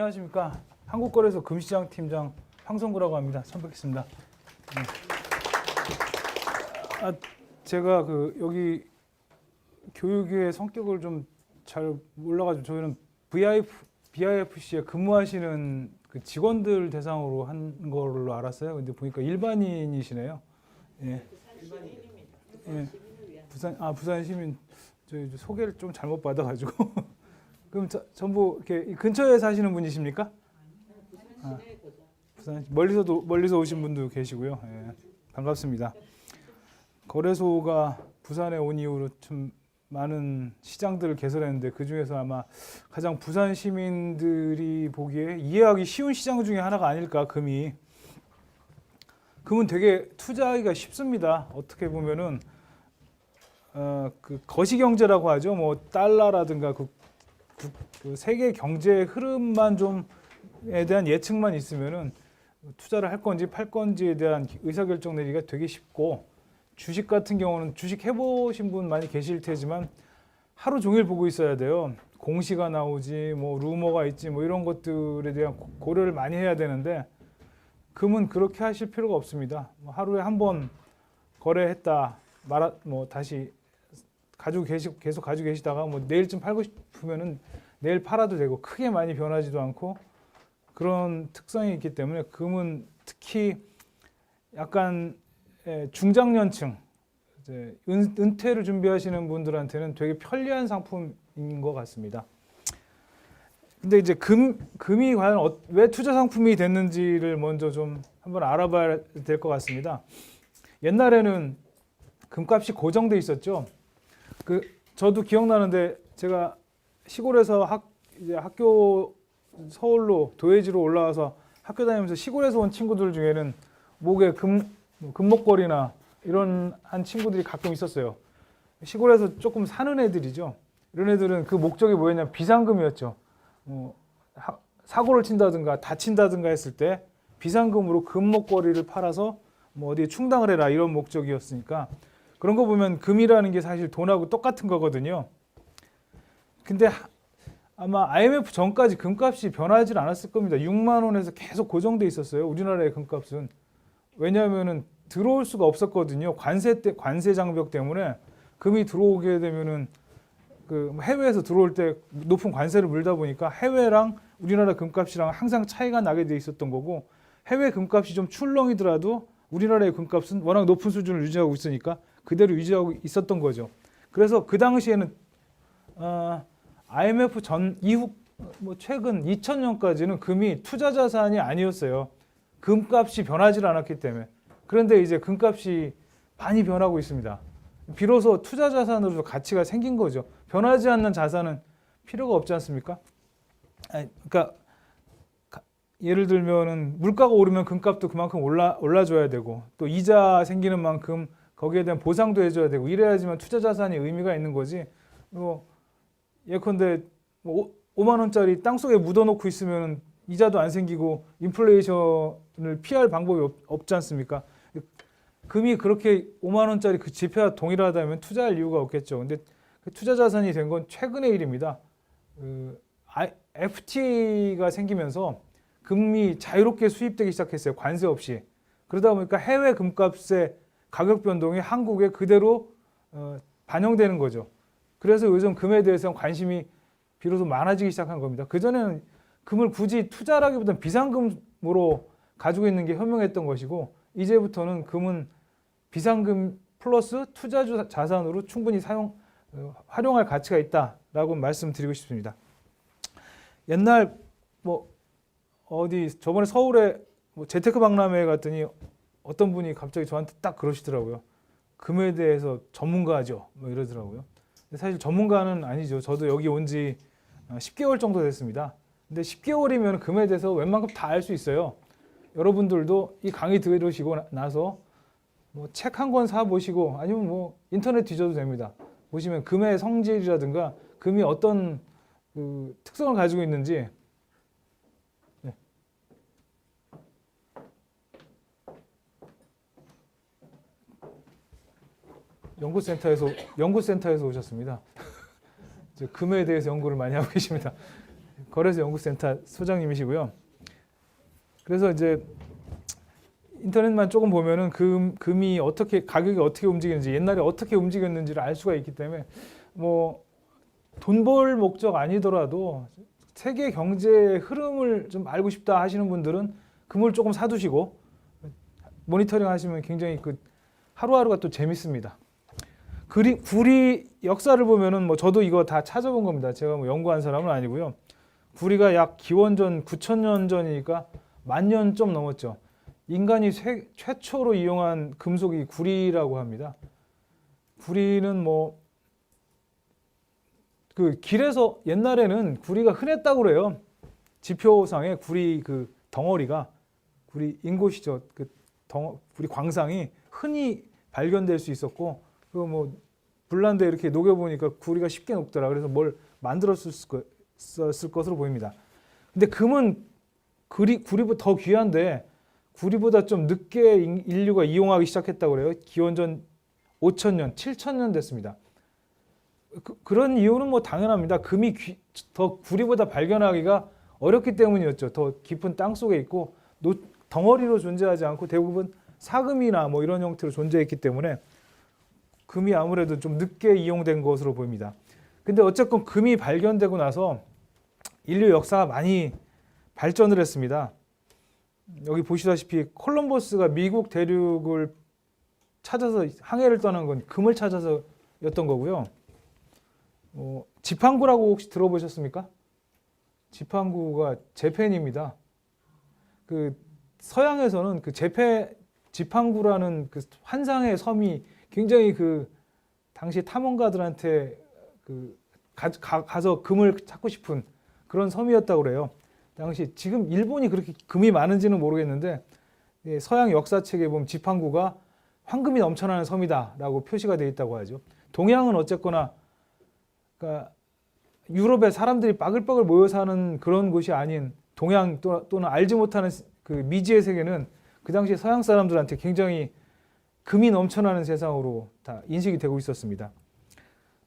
안녕하십니까. 한국거래소 금시장 팀장 황성구라고 합니다. 처음 뵙겠습니다. 네. 제가 여기 교육의 성격을 좀 잘 몰라가지고 저희는 BIFC에 근무하시는 그 직원들 대상으로 한 걸로 알았어요. 근데 보니까 일반인이시네요. 예. 예. 부산 시민 저희 소개를 좀 잘못 받아가지고 그럼 전부 이렇게 근처에 사시는 분이십니까? 부산 멀리서 오신 분도 계시고요. 예. 반갑습니다. 거래소가 부산에 온 이후로 좀 많은 시장들을 개설했는데 그 중에서 아마 가장 부산 시민들이 보기에 이해하기 쉬운 시장 중에 하나가 아닐까. 금은 되게 투자하기가 쉽습니다. 어떻게 보면은 그 거시경제라고 하죠. 뭐 달러라든가 그 세계 경제의 흐름만 좀에 대한 예측만 있으면은 투자를 할 건지 팔 건지에 대한 의사결정 내리기가 되게 쉽고, 주식 같은 경우는 주식 해보신 분 많이 계실 테지만 하루 종일 보고 있어야 돼요. 공시가 나오지, 뭐 루머가 있지, 뭐 이런 것들에 대한 고려를 많이 해야 되는데 금은 그렇게 하실 필요가 없습니다. 하루에 한 번 거래했다 뭐 다시 계속 가지고 계시다가 뭐 내일쯤 팔고 싶으면은 내일 팔아도 되고 크게 많이 변하지도 않고 그런 특성이 있기 때문에 금은 특히 약간 중장년층, 이제 은퇴를 준비하시는 분들한테는 되게 편리한 상품인 것 같습니다. 근데 이제 금이 과연 왜 투자 상품이 됐는지를 먼저 좀 한번 알아봐야 될 것 같습니다. 옛날에는 금값이 고정돼 있었죠. 저도 기억나는데 제가 시골에서 이제 학교 서울로 도예지로 올라와서 학교 다니면서 시골에서 온 친구들 중에는 목에 금목걸이나 이런 한 친구들이 가끔 있었어요. 시골에서 조금 사는 애들이죠. 이런 애들은 그 목적이 뭐였냐면 비상금이었죠. 사고를 친다든가 다친다든가 했을 때 비상금으로 금목걸이를 팔아서 뭐 어디에 충당을 해라 이런 목적이었으니까, 그런 거 보면 금이라는 게 사실 돈하고 똑같은 거거든요. 근데 아마 IMF 전까지 금값이 변하지 않았을 겁니다. 6만 원에서 계속 고정돼 있었어요. 우리나라의 금값은. 왜냐하면은 들어올 수가 없었거든요. 관세 장벽 때문에 금이 들어오게 되면은 그 해외에서 들어올 때 높은 관세를 물다 보니까 해외랑 우리나라 금값이랑 항상 차이가 나게 돼 있었던 거고, 해외 금값이 좀 출렁이더라도 우리나라의 금값은 워낙 높은 수준을 유지하고 있으니까 그대로 유지하고 있었던 거죠. 그래서 그 당시에는 IMF 전 이후 뭐 최근 2000년까지는 금이 투자 자산이 아니었어요. 금값이 변하지 않았기 때문에. 그런데 이제 금값이 많이 변하고 있습니다. 비로소 투자 자산으로도 가치가 생긴 거죠. 변하지 않는 자산은 필요가 없지 않습니까? 그러니까 예를 들면은 물가가 오르면 금값도 그만큼 올라줘야 되고, 또 이자 생기는 만큼 거기에 대한 보상도 해줘야 되고, 이래야지만 투자 자산이 의미가 있는 거지. 뭐 예컨대 5만 원짜리 땅속에 묻어놓고 있으면 이자도 안 생기고 인플레이션을 피할 방법이 없지 않습니까? 금이 그렇게 5만 원짜리 그 지폐와 동일하다면 투자할 이유가 없겠죠. 근데 그 투자 자산이 된 건 최근의 일입니다. FTA가 생기면서 금이 자유롭게 수입되기 시작했어요. 관세 없이. 그러다 보니까 해외 금값의 가격 변동이 한국에 그대로 반영되는 거죠. 그래서 요즘 금에 대해서는 관심이 비로소 많아지기 시작한 겁니다. 그전에는 금을 굳이 투자라기보다는 비상금으로 가지고 있는 게 현명했던 것이고, 이제부터는 금은 비상금 플러스 투자 자산으로 충분히 활용할 가치가 있다라고 말씀드리고 싶습니다. 옛날 저번에 서울에 재테크 박람회에 갔더니 어떤 분이 갑자기 저한테 딱 그러시더라고요. 금에 대해서 전문가죠, 뭐 이러더라고요. 사실 전문가는 아니죠. 저도 여기 온 지 10개월 정도 됐습니다. 근데 10개월이면 금에 대해서 웬만큼 다 알 수 있어요. 여러분들도 이 강의 들으시고 나서 뭐 책 한 권 사보시고 아니면 뭐 인터넷 뒤져도 됩니다. 보시면 금의 성질이라든가 금이 어떤 그 특성을 가지고 있는지. 네. 연구센터에서 오셨습니다. 금에 대해서 연구를 많이 하고 계십니다. 거래소 연구센터 소장님이시고요. 그래서 이제 인터넷만 조금 보면은 금이 어떻게 가격이 어떻게 움직이는지 옛날에 어떻게 움직였는지를 알 수가 있기 때문에 뭐 돈 벌 목적 아니더라도 세계 경제의 흐름을 좀 알고 싶다 하시는 분들은 금을 조금 사두시고 모니터링 하시면 굉장히 그 하루하루가 또 재밌습니다. 구리 역사를 보면은 뭐 저도 이거 다 찾아본 겁니다. 제가 뭐 연구한 사람은 아니고요. 구리가 약 기원전 9,000년 전이니까 10,000년 좀 넘었죠. 인간이 최초로 이용한 금속이 구리라고 합니다. 구리는 뭐 그 길에서 옛날에는 구리가 흔했다고 그래요. 지표상에 구리 그 덩어리가 구리 인곳이죠. 그 구리 광상이 흔히 발견될 수 있었고 그 뭐 불난데 이렇게 녹여보니까 구리가 쉽게 녹더라. 그래서 뭘 만들었을 것으로 보입니다. 근데 금은 구리보다 더 귀한데 구리보다 좀 늦게 인류가 이용하기 시작했다고 그래요. 기원전 5,000년, 7,000년 됐습니다. 그런 이유는 뭐 당연합니다. 금이 더 구리보다 발견하기가 어렵기 때문이었죠. 더 깊은 땅 속에 있고 덩어리로 존재하지 않고 대부분 사금이나 뭐 이런 형태로 존재했기 때문에 금이 아무래도 좀 늦게 이용된 것으로 보입니다. 근데 어쨌건 금이 발견되고 나서 인류 역사가 많이 발전을 했습니다. 여기 보시다시피 콜럼버스가 미국 대륙을 찾아서 항해를 떠난 건 금을 찾아서였던 거고요. 지팡구라고 혹시 들어보셨습니까? 지팡구가 재팬입니다. 그 서양에서는 그 지팡구라는 그 환상의 섬이 굉장히 그 당시 탐험가들한테 그 가서 금을 찾고 싶은 그런 섬이었다고 그래요. 당시 지금 일본이 그렇게 금이 많은지는 모르겠는데 서양 역사책에 보면 지팡구가 황금이 넘쳐나는 섬이다라고 표시가 되어 있다고 하죠. 동양은 어쨌거나 그러니까 유럽에 사람들이 빠글빠글 모여 사는 그런 곳이 아닌 동양 또는 알지 못하는 그 미지의 세계는 그 당시 서양 사람들한테 굉장히 금이 넘쳐나는 세상으로 다 인식이 되고 있었습니다.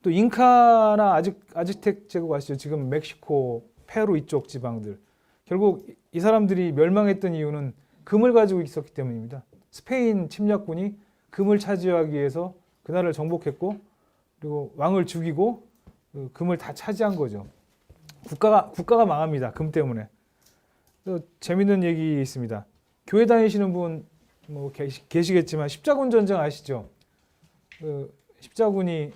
또 잉카나 아즈텍 제국 아시죠? 지금 멕시코, 페루 이쪽 지방들. 결국 이 사람들이 멸망했던 이유는 금을 가지고 있었기 때문입니다. 스페인 침략군이 금을 차지하기 위해서 그나라를 정복했고 그리고 왕을 죽이고 그 금을 다 차지한 거죠. 국가가 망합니다. 금 때문에. 또 재밌는 얘기 있습니다. 교회 다니시는 분 뭐 계시겠지만 십자군 전쟁 아시죠? 그 십자군이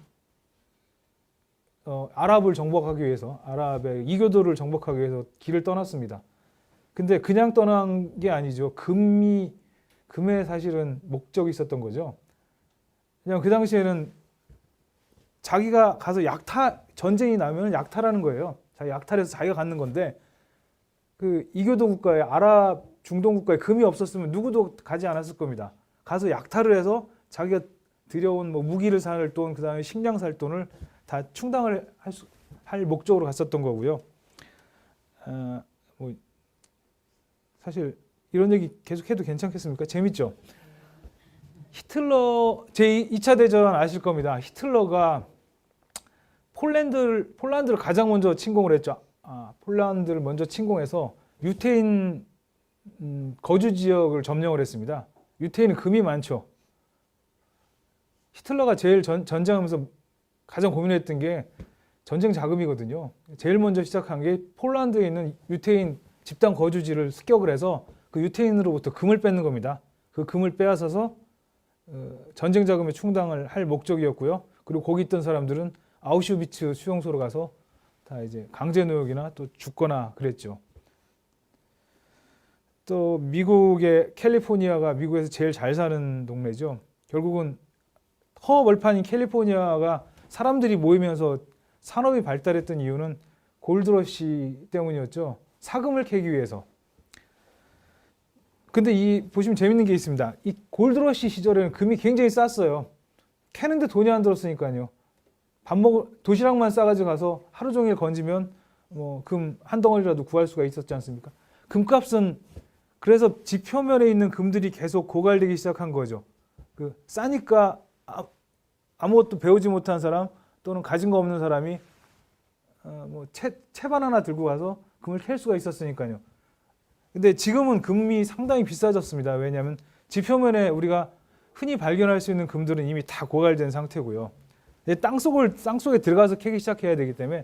아랍을 정복하기 위해서 아랍의 이교도를 정복하기 위해서 길을 떠났습니다. 근데 그냥 떠난 게 아니죠. 금의 사실은 목적이 있었던 거죠. 그냥 그 당시에는 자기가 가서 전쟁이 나면 약탈하는 거예요. 자기 약탈해서 자기가 갖는 건데 그 이교도 국가에 아랍 중동 국가에 금이 없었으면 누구도 가지 않았을 겁니다. 가서 약탈을 해서 자기가 들여온 뭐 무기를 살 돈, 그 다음에 식량 살 돈을 다 충당을 할 목적으로 갔었던 거고요. 뭐 사실 이런 얘기 계속해도 괜찮겠습니까? 재밌죠? 히틀러 제2차 대전 아실 겁니다. 히틀러가 폴란드를 가장 먼저 침공을 했죠. 폴란드를 먼저 침공해서 유태인 거주 지역을 점령을 했습니다. 유태인은 금이 많죠. 히틀러가 제일 전쟁하면서 가장 고민했던 게 전쟁 자금이거든요. 제일 먼저 시작한 게 폴란드에 있는 유태인 집단 거주지를 습격을 해서 그 유태인으로부터 금을 뺏는 겁니다. 그 금을 빼앗아서 전쟁 자금에 충당을 할 목적이었고요. 그리고 거기 있던 사람들은 아우슈비츠 수용소로 가서 다 이제 강제 노역이나 또 죽거나 그랬죠. 또 미국의 캘리포니아가 미국에서 제일 잘 사는 동네죠. 결국은 허벌판인 캘리포니아가 사람들이 모이면서 산업이 발달했던 이유는 골드러시 때문이었죠. 사금을 캐기 위해서. 근데 보시면 재밌는 게 있습니다. 이 골드러시 시절에는 금이 굉장히 쌌어요. 캐는데 돈이 안 들었으니까요. 도시락만 싸가지고 가서 하루 종일 건지면 뭐 금 한 덩어리라도 구할 수가 있었지 않습니까? 금값은 그래서 지표면에 있는 금들이 계속 고갈되기 시작한 거죠. 싸니까 아무것도 배우지 못한 사람 또는 가진 거 없는 사람이 뭐 채반 하나 들고 가서 금을 캘 수가 있었으니까요. 근데 지금은 금이 상당히 비싸졌습니다. 왜냐하면 지표면에 우리가 흔히 발견할 수 있는 금들은 이미 다 고갈된 상태고요. 땅 속에 들어가서 캐기 시작해야 되기 때문에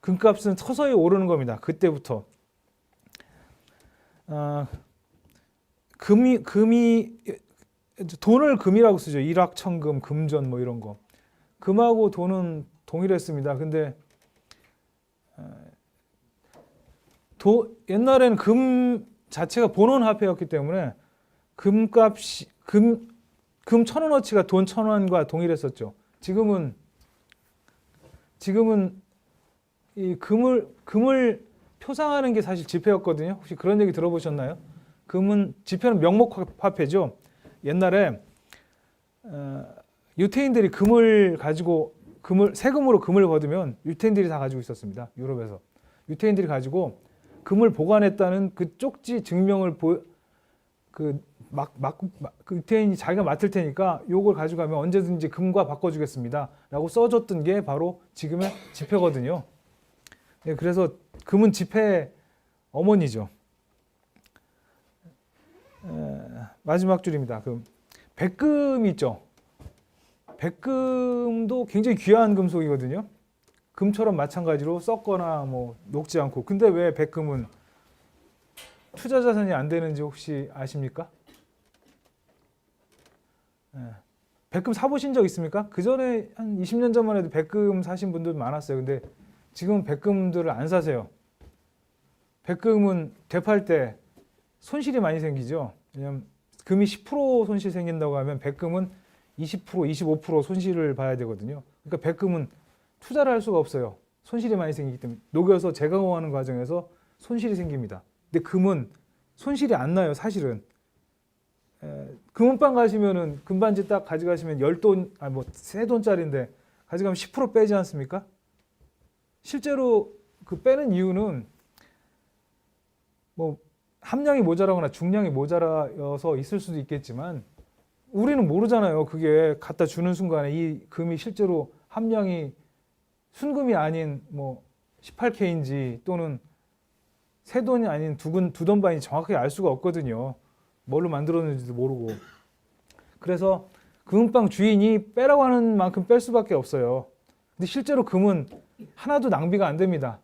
금값은 서서히 오르는 겁니다. 그때부터. 금이 돈을 금이라고 쓰죠. 일확천금, 금전 뭐 이런 거. 금하고 돈은 동일했습니다. 근데 옛날에는 금 자체가 본원 화폐였기 때문에 금값이 금 1,000원어치가 돈 1,000원과 동일했었죠. 지금은 이 금을 표상하는 게 사실 지폐였거든요. 혹시 그런 얘기 들어보셨나요? 지폐는 명목 화폐죠. 옛날에 유태인들이 세금으로 금을 거두면 유태인들이 다 가지고 있었습니다. 유럽에서 유태인들이 가지고 금을 보관했다는 그 쪽지 증명을 유태인이 자기가 맡을 테니까 요걸 가져가면 언제든지 금과 바꿔주겠습니다.라고 써줬던 게 바로 지금의 지폐거든요. 네, 그래서 금은 지폐 어머니죠. 마지막 줄입니다. 백금이 있죠. 백금도 굉장히 귀한 금속이거든요. 금처럼 마찬가지로 썩거나 뭐 녹지 않고. 근데 왜 백금은 투자 자산이 안 되는지 혹시 아십니까? 백금 사보신 적 있습니까? 그 전에 한 20년 전만 해도 백금 사신 분들 많았어요. 근데 지금 백금들을 안 사세요. 백금은 되팔 때 손실이 많이 생기죠. 왜냐하면 금이 10% 손실 생긴다고 하면 백금은 20%, 25% 손실을 봐야 되거든요. 그러니까 백금은 투자를 할 수가 없어요. 손실이 많이 생기기 때문에 녹여서 재가공하는 과정에서 손실이 생깁니다. 근데 금은 손실이 안 나요, 사실은. 금은방 가시면은 금반지 딱 가져가시면 10돈, 뭐 3돈짜리인데 가져가면 10% 빼지 않습니까? 실제로 그 빼는 이유는 뭐 함량이 모자라거나 중량이 모자라서 있을 수도 있겠지만 우리는 모르잖아요. 그게 갖다 주는 순간에 이 금이 실제로 함량이 순금이 아닌 뭐 18K인지 또는 3돈이 아닌 2돈 반인지 정확하게 알 수가 없거든요. 뭘로 만들었는지도 모르고. 그래서 금은방 주인이 빼라고 하는 만큼 뺄 수밖에 없어요. 근데 실제로 금은 하나도 낭비가 안 됩니다.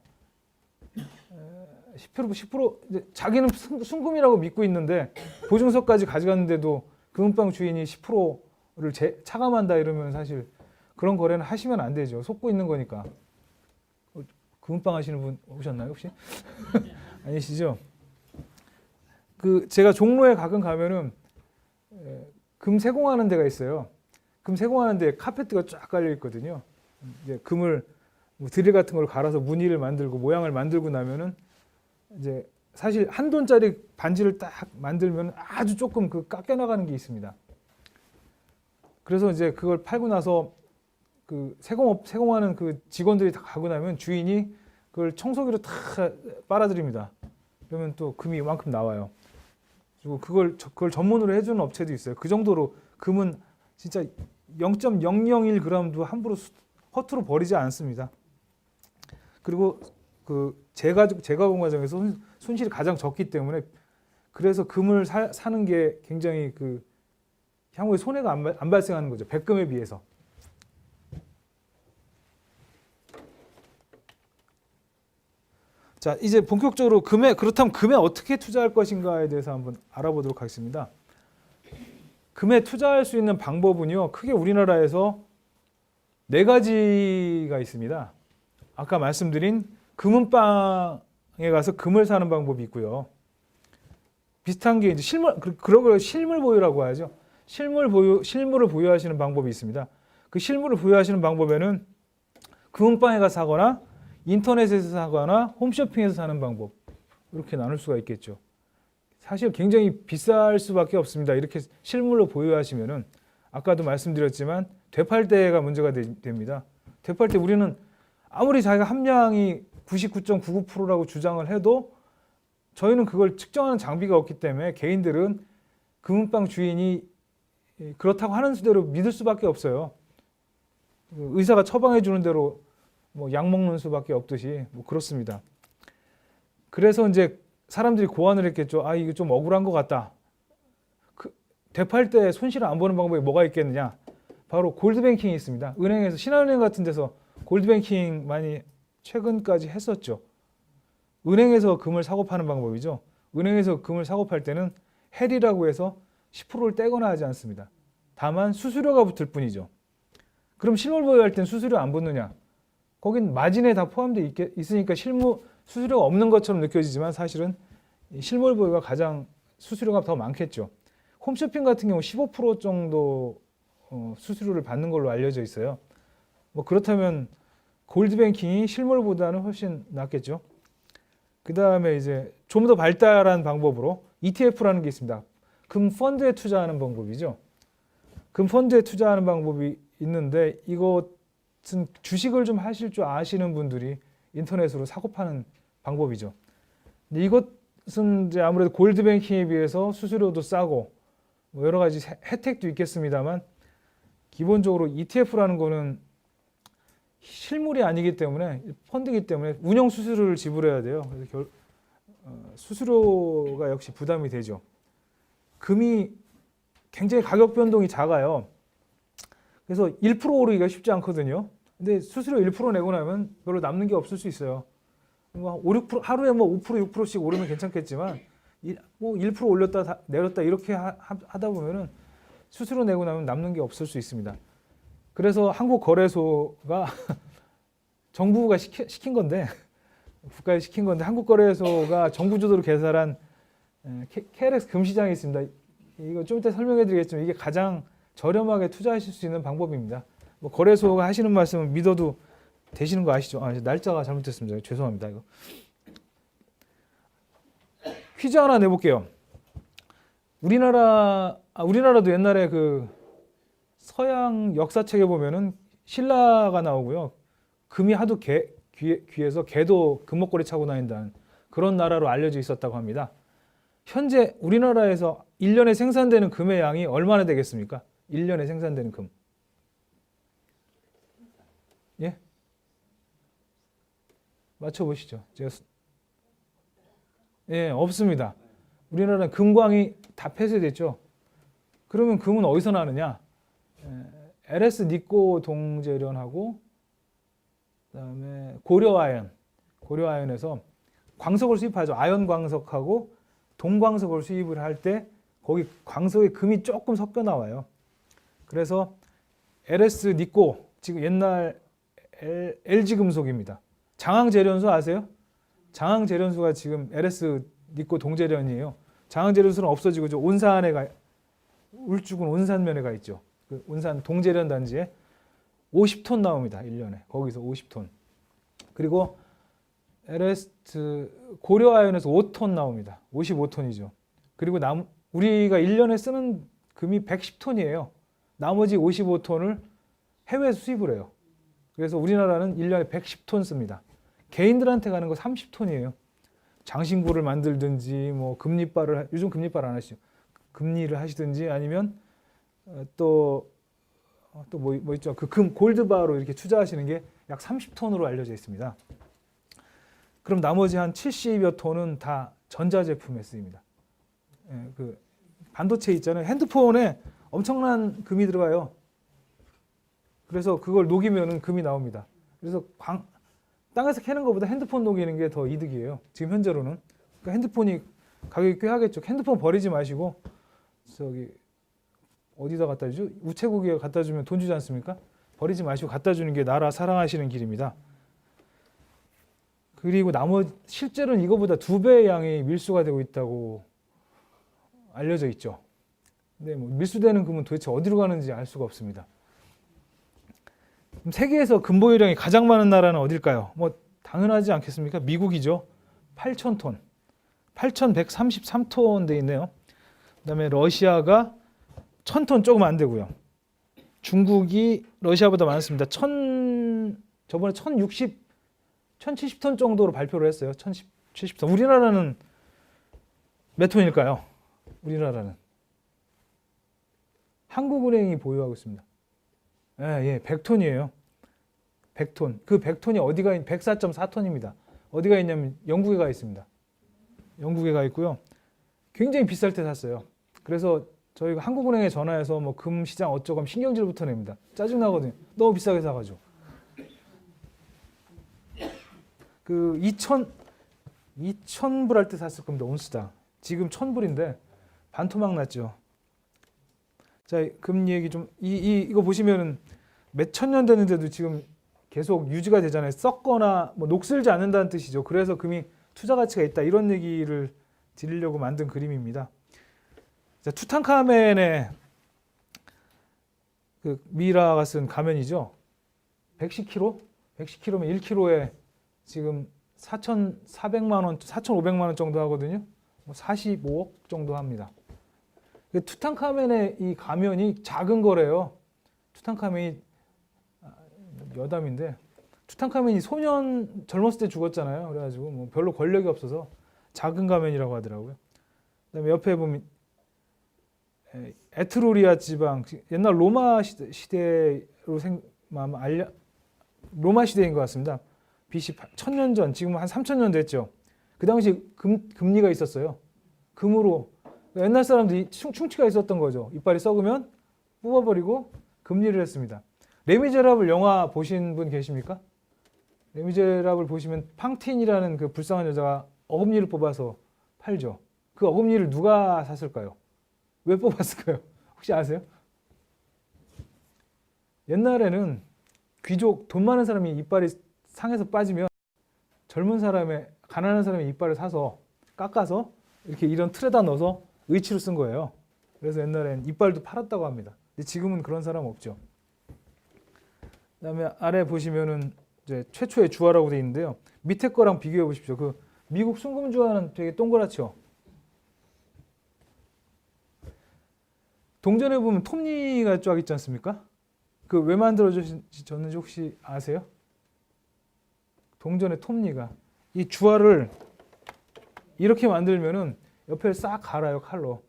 10% 자기는 순금이라고 믿고 있는데 보증서까지 가져갔는데도 금은방 주인이 10%를 차감한다 이러면 사실 그런 거래는 하시면 안 되죠. 속고 있는 거니까. 금은방 하시는 분 오셨나요 혹시? 아니시죠? 제가 종로에 가끔 가면은 금 세공하는 데가 있어요. 금 세공하는 데 카페트가 쫙 깔려 있거든요. 이제 금을 드릴 같은 걸 갈아서 무늬를 만들고 모양을 만들고 나면은 이제 사실 1돈짜리 반지를 딱 만들면 아주 조금 깎여 나가는 게 있습니다. 그래서 이제 그걸 팔고 나서 세공하는 그 직원들이 다 가고 나면 주인이 그걸 청소기로 다 빨아들입니다. 그러면 또 금이 이만큼 나와요. 그리고 그걸 전문으로 해주는 업체도 있어요. 그 정도로 금은 진짜 0.001g도 함부로 허투루 버리지 않습니다. 그리고 재가공 과정에서 손실이 가장 적기 때문에 그래서 금을 사는 게 굉장히 향후에 손해가 안 발생하는 거죠. 백금에 비해서. 자, 이제 본격적으로 그렇다면 금에 어떻게 투자할 것인가에 대해서 한번 알아보도록 하겠습니다. 금에 투자할 수 있는 방법은요, 크게 우리나라에서 4가지가 있습니다. 아까 말씀드린 금은방에 가서 금을 사는 방법이 있고요. 비슷한 게 이제 그런 걸 실물 보유라고 하죠. 실물을 보유하시는 방법이 있습니다. 그 실물을 보유하시는 방법에는 금은방에 가서 사거나 인터넷에서 사거나 홈쇼핑에서 사는 방법, 이렇게 나눌 수가 있겠죠. 사실 굉장히 비쌀 수밖에 없습니다. 이렇게 실물로 보유하시면은 아까도 말씀드렸지만 되팔 때가 문제가 됩니다. 되팔 때 우리는 아무리 자기가 함량이 99.99%라고 주장을 해도 저희는 그걸 측정하는 장비가 없기 때문에 개인들은 금은방 주인이 그렇다고 하는 수대로 믿을 수밖에 없어요. 의사가 처방해 주는 대로 뭐 약 먹는 수밖에 없듯이 뭐 그렇습니다. 그래서 이제 사람들이 고안을 했겠죠. 아, 이거 좀 억울한 것 같다. 되팔 때 손실을 안 보는 방법이 뭐가 있겠느냐? 바로 골드뱅킹이 있습니다. 은행에서 신한은행 같은 데서 골드뱅킹 많이 최근까지 했었죠. 은행에서 금을 사고 파는 방법이죠. 은행에서 금을 사고 팔 때는 헬이라고 해서 10%를 떼거나 하지 않습니다. 다만 수수료가 붙을 뿐이죠. 그럼 실물 보유할 땐 수수료 안 붙느냐? 거긴 마진에 다 포함되어 있으니까 수수료가 없는 것처럼 느껴지지만 사실은 실물 보유가 가장 수수료가 더 많겠죠. 홈쇼핑 같은 경우 15% 정도 수수료를 받는 걸로 알려져 있어요. 뭐 그렇다면 골드뱅킹이 실물보다는 훨씬 낫겠죠. 그 다음에 이제 좀 더 발달한 방법으로 ETF라는 게 있습니다. 금 펀드에 투자하는 방법이죠. 금 펀드에 투자하는 방법이 있는데 이것은 주식을 좀 하실 줄 아시는 분들이 인터넷으로 사고 파는 방법이죠. 근데 이것은 이제 아무래도 골드뱅킹에 비해서 수수료도 싸고 뭐 여러 가지 혜택도 있겠습니다만 기본적으로 ETF라는 거는 실물이 아니기 때문에 펀드이기 때문에 운영 수수료를 지불해야 돼요. 그래서 수수료가 역시 부담이 되죠. 금이 굉장히 가격 변동이 작아요. 그래서 1% 오르기가 쉽지 않거든요. 근데 수수료 1% 내고 나면 별로 남는 게 없을 수 있어요. 뭐 5, 6% 하루에 뭐 5%, 6%씩 오르면 괜찮겠지만 뭐 1% 올렸다 내렸다 이렇게 하다 보면은 수수료 내고 나면 남는 게 없을 수 있습니다. 그래서 한국거래소가 정부가 시킨 건데 국가에 시킨 건데 한국거래소가 정부 주도로 개설한 KLX 금시장이 있습니다. 이거 좀 이따 설명해 드리겠지만 이게 가장 저렴하게 투자하실 수 있는 방법입니다. 뭐 거래소가 하시는 말씀은 믿어도 되시는 거 아시죠? 아, 날짜가 잘못됐습니다. 죄송합니다. 이거. 퀴즈 하나 내볼게요. 우리나라도 옛날에 그 서양 역사책에 보면은 신라가 나오고요. 금이 하도 귀해서 개도 금목걸이 차고 다닌다는 그런 나라로 알려져 있었다고 합니다. 현재 우리나라에서 1년에 생산되는 금의 양이 얼마나 되겠습니까? 1년에 생산되는 금. 예? 맞춰보시죠. 예, 없습니다. 우리나라는 금광이 다 폐쇄됐죠. 그러면 금은 어디서 나느냐? LS 니꼬 동제련하고 그다음에 고려아연에서 광석을 수입하죠. 아연 광석하고 동광석을 수입을 할 때 거기 광석에 금이 조금 섞여 나와요. 그래서 LS 니꼬 지금 옛날 LG 금속입니다. 장항제련소 아세요? 장항제련소가 지금 LS 니꼬 동제련이에요. 장항제련소는 없어지고 저 온산에 울주군 온산면에 가 있죠. 그 온산 동제련 단지에 50톤 나옵니다. 1년에. 거기서 50톤. 그리고 LS 고려아연에서 5톤 나옵니다. 55톤이죠. 그리고 우리가 1년에 쓰는 금이 110톤이에요. 나머지 55톤을 해외에서 수입을 해요. 그래서 우리나라는 1년에 110톤 씁니다. 개인들한테 가는 거 30톤이에요. 장신구를 만들든지 뭐 요즘 금리빨 안 하시죠. 금리를 하시든지 아니면 또 뭐 있죠. 그 골드바로 이렇게 투자하시는 게 약 30톤으로 알려져 있습니다. 그럼 나머지 한 70여 톤은 다 전자제품에 쓰입니다. 예, 그 반도체 있잖아요. 핸드폰에 엄청난 금이 들어가요. 그래서 그걸 녹이면은 금이 나옵니다. 그래서 땅에서 캐는 것보다 핸드폰 녹이는 게 더 이득이에요. 지금 현재로는. 그러니까 핸드폰이 가격이 꽤 하겠죠. 핸드폰 버리지 마시고 저기 어디다 갖다 주죠? 우체국에 갖다 주면 돈 주지 않습니까? 버리지 마시고 갖다 주는 게 나라 사랑하시는 길입니다. 그리고 실제로는 이거보다 2배의 양이 밀수가 되고 있다고 알려져 있죠. 근데 뭐 밀수되는 금은 도대체 어디로 가는지 알 수가 없습니다. 그럼 세계에서 금 보유량이 가장 많은 나라는 어딜까요? 뭐 당연하지 않겠습니까? 미국이죠. 8,000톤. 8,133톤 돼 있네요. 그다음에 러시아가 1,000톤 조금 안 되고요. 중국이 러시아보다 많습니다. 저번에 1,070톤 정도로 발표를 했어요. 1,070톤. 우리나라는 몇 톤일까요? 우리나라는 한국은행이 보유하고 있습니다. 예, 100톤이에요. 100톤. 그 100톤이 104.4톤입니다. 어디가 있냐면 영국에 가 있습니다. 영국에 가 있고요. 굉장히 비쌀 때 샀어요. 그래서 저희가 한국은행에 전화해서 뭐 금 시장 어쩌고 하면 신경질부터 냅니다. 짜증 나거든요. 너무 비싸게 사가지고. 그 2,000불 할 때 샀을 겁니다. 온스당. 지금 1,000불인데 반토막 났죠. 자, 금 얘기 좀 이거 보시면은 몇 천 년 됐는데도 지금 계속 유지가 되잖아요. 썩거나 뭐 녹슬지 않는다는 뜻이죠. 그래서 금이 투자 가치가 있다. 이런 얘기를 드리려고 만든 그림입니다. 자, 투탕카멘의 그 미라가 쓴 가면이죠. 110kg? 110kg면 1kg에 지금 4,400만 원, 4,500만 원 정도 하거든요. 뭐 45억 정도 합니다. 투탕카멘의 이 가면이 작은 거래요. 투탕카멘이 여담인데 투탕카멘이 소년 젊었을 때 죽었잖아요. 그래가지고 뭐 별로 권력이 없어서 작은 가면이라고 하더라고요. 그다음에 옆에 보면 에트루리아 지방, 옛날 로마 시대로 로마 시대인 것 같습니다. BC 1000년 전, 지금 한 3000년 됐죠. 그 당시 금리가 있었어요. 금으로 옛날 사람들이 충치가 있었던 거죠. 이빨이 썩으면 뽑아버리고 금리를 했습니다. 레미제라블 영화 보신 분 계십니까? 레미제라블 보시면 팡틴이라는 그 불쌍한 여자가 어금니를 뽑아서 팔죠. 그 어금니를 누가 샀을까요? 왜 뽑았을까요? 혹시 아세요? 옛날에는 귀족, 돈 많은 사람이 이빨이 상해서 빠지면 젊은 사람의, 가난한 사람의 이빨을 사서 깎아서 이렇게 이런 틀에다 넣어서 의치로 쓴 거예요. 그래서 옛날엔 이빨도 팔았다고 합니다. 근데 지금은 그런 사람 없죠. 그다음에 아래 보시면은 이제 최초의 주화라고 되어 있는데요. 밑에 거랑 비교해 보십시오. 그 미국 순금 주화는 되게 동그랗죠. 동전에 보면 톱니가 쫙 있지 않습니까? 그 왜 만들어졌는지 혹시 아세요? 동전의 톱니가. 이 주화를 이렇게 만들면은 옆에 싹 갈아요, 칼로.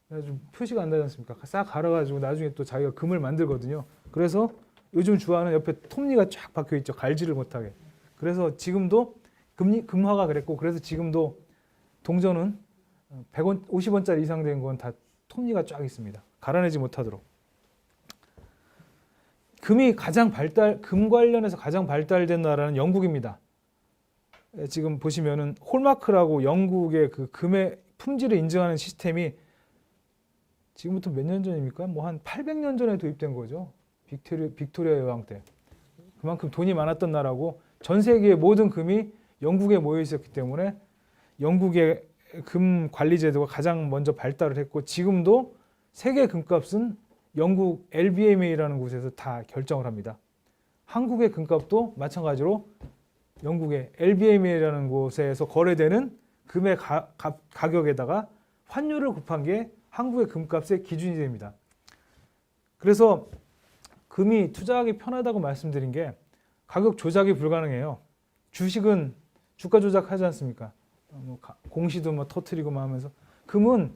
그래가지고 표시가 안 나지 않습니까? 싹 갈아가지고 나중에 또 자기가 금을 만들거든요. 그래서 요즘 주화는 옆에 톱니가 쫙 박혀 있죠. 갈지를 못하게. 그래서 지금도 금화가 그랬고, 그래서 지금도 동전은 100원, 50원짜리 이상 된 건 다 톱니가 쫙 있습니다. 갈아내지 못하도록. 금 관련해서 가장 발달된 나라는 영국입니다. 지금 보시면은 홀마크라고 영국의 그 금의 품질을 인증하는 시스템이 지금부터 몇 년 전입니까? 뭐 한 800년 전에 도입된 거죠. 빅토리아 여왕 때. 그만큼 돈이 많았던 나라고 전 세계의 모든 금이 영국에 모여 있었기 때문에 영국의 금 관리 제도가 가장 먼저 발달을 했고, 지금도 세계 금값은 영국 LBMA라는 곳에서 다 결정을 합니다. 한국의 금값도 마찬가지로 영국의 LBMA라는 곳에서 거래되는 금의 가격에다가 환율을 곱한 게 한국의 금값의 기준이 됩니다. 그래서 금이 투자하기 편하다고 말씀드린 게 가격 조작이 불가능해요. 주식은 주가 조작하지 않습니까? 공시도 뭐 터트리고 막 하면서. 금은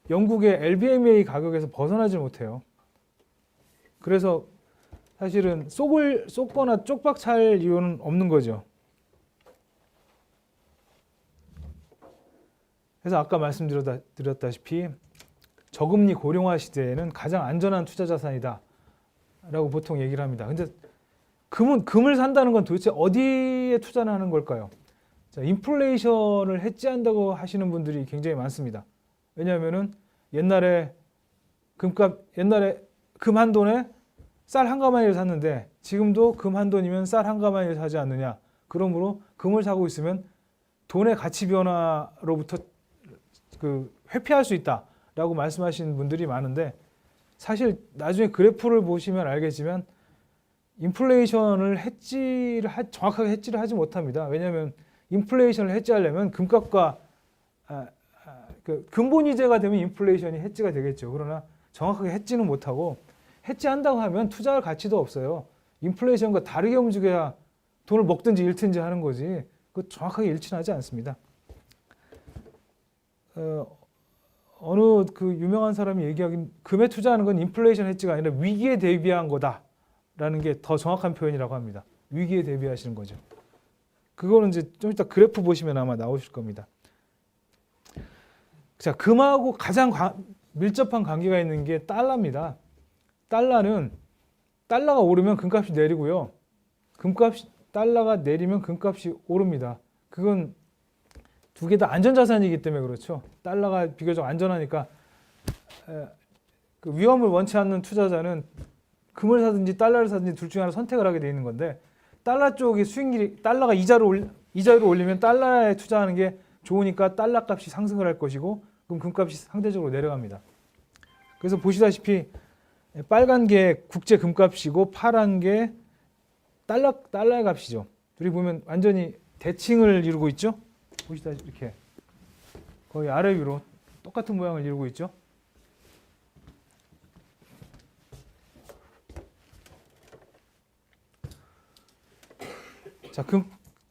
영국의 LBMA 가격에서 벗어나지 못해요. 그래서 사실은 쏟거나 쪽박 찰 이유는 없는 거죠. 그래서 아까 말씀드렸다시피 저금리 고령화 시대에는 가장 안전한 투자 자산이다 라고 보통 얘기를 합니다. 근데 금을 산다는 건 도대체 어디에 투자를 하는 걸까요? 자, 인플레이션을 해지한다고 하시는 분들이 굉장히 많습니다. 왜냐하면은 옛날에 금 한 돈에 쌀 한 가마니를 샀는데 지금도 금 한 돈이면 쌀 한 가마니를 사지 않느냐. 그러므로 금을 사고 있으면 돈의 가치 변화로부터 회피할 수 있다라고 말씀하시는 분들이 많은데, 사실 나중에 그래프를 보시면 알겠지만 인플레이션을 정확하게 해지를 하지 못합니다. 왜냐하면 인플레이션을 해지하려면 금값과 근본이자가 되면 인플레이션이 해지가 되겠죠. 그러나 정확하게 해지는 못하고, 해지한다고 하면 투자할 가치도 없어요. 인플레이션과 다르게 움직여야 돈을 먹든지 잃든지 하는 거지. 그 정확하게 일치하지 않습니다. 어느 그 유명한 사람이 얘기하긴 금에 투자하는 건 인플레이션 해지가 아니라 위기에 대비한 거다라는 게 더 정확한 표현이라고 합니다. 위기에 대비하시는 거죠. 그거는 이제 좀 이따 그래프 보시면 아마 나오실 겁니다. 자, 금하고 가장 밀접한 관계가 있는 게 달러입니다. 달러가 오르면 금값이 내리고요. 달러가 내리면 금값이 오릅니다. 그건 두 개 다 안전자산이기 때문에 그렇죠. 달러가 비교적 안전하니까 그 위험을 원치 않는 투자자는 금을 사든지 달러를 사든지 둘 중에 하나 선택을 하게 돼 있는 건데, 달러 쪽이 수익률이, 달러가 이자를 올리면 달러에 투자하는 게 좋으니까 달러 값이 상승을 할 것이고, 그럼 금값이 상대적으로 내려갑니다. 그래서 보시다시피 빨간 게 국제 금값이고 파란 게 달러의 값이죠. 둘이 보면 완전히 대칭을 이루고 있죠. 보시다시피 이렇게 거의 아래 위로 똑같은 모양을 이루고 있죠. 자,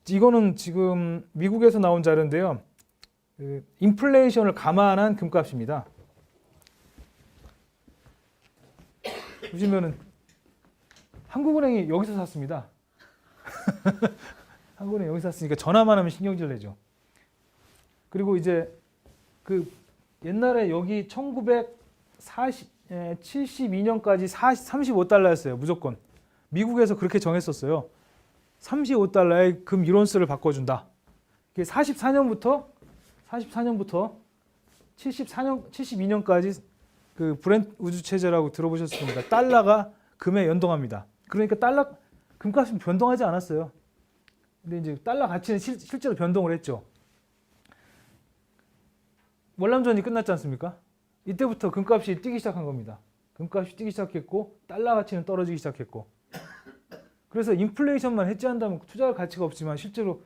이거는 지금 미국에서 나온 자료인데요. 인플레이션을 감안한 금값입니다. 보시면은 한국은행이 여기서 샀습니다. 한국은행 여기서 샀으니까 전화만 하면 신경질 내죠. 그리고 이제 그 옛날에 여기 1972년까지 35달러였어요. 무조건. 미국에서 그렇게 정했었어요. 35달러에 금 1온스를 바꿔준다. 44년부터 72년까지 그 브렌트 우주 체제라고 들어보셨을 겁니다. 달러가 금에 연동합니다. 그러니까 금값은 변동하지 않았어요. 근데 이제 달러 가치는 실제로 변동을 했죠. 월남전이 끝났지 않습니까? 이때부터 금값이 뛰기 시작한 겁니다. 금값이 뛰기 시작했고 달러 가치는 떨어지기 시작했고, 그래서 인플레이션만 해지한다면 투자할 가치가 없지만 실제로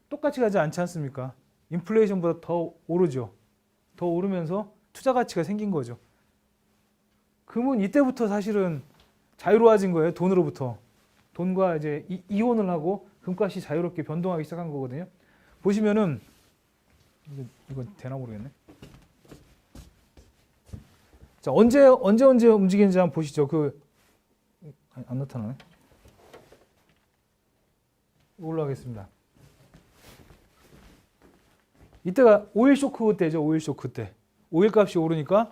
똑같이 가지 않지 않습니까? 인플레이션보다 더 오르죠. 더 오르면서 투자 가치가 생긴 거죠. 금은 이때부터 사실은 자유로워진 거예요. 돈으로부터. 돈과 이제 이혼을 하고 금값이 자유롭게 변동하기 시작한 거거든요. 보시면은 이거 되나 모르겠네. 자, 언제 움직이는지 한번 보시죠. 안 나타나네. 올라가겠습니다. 이때가 오일 쇼크 때죠. 오일 쇼크 때. 오일 값이 오르니까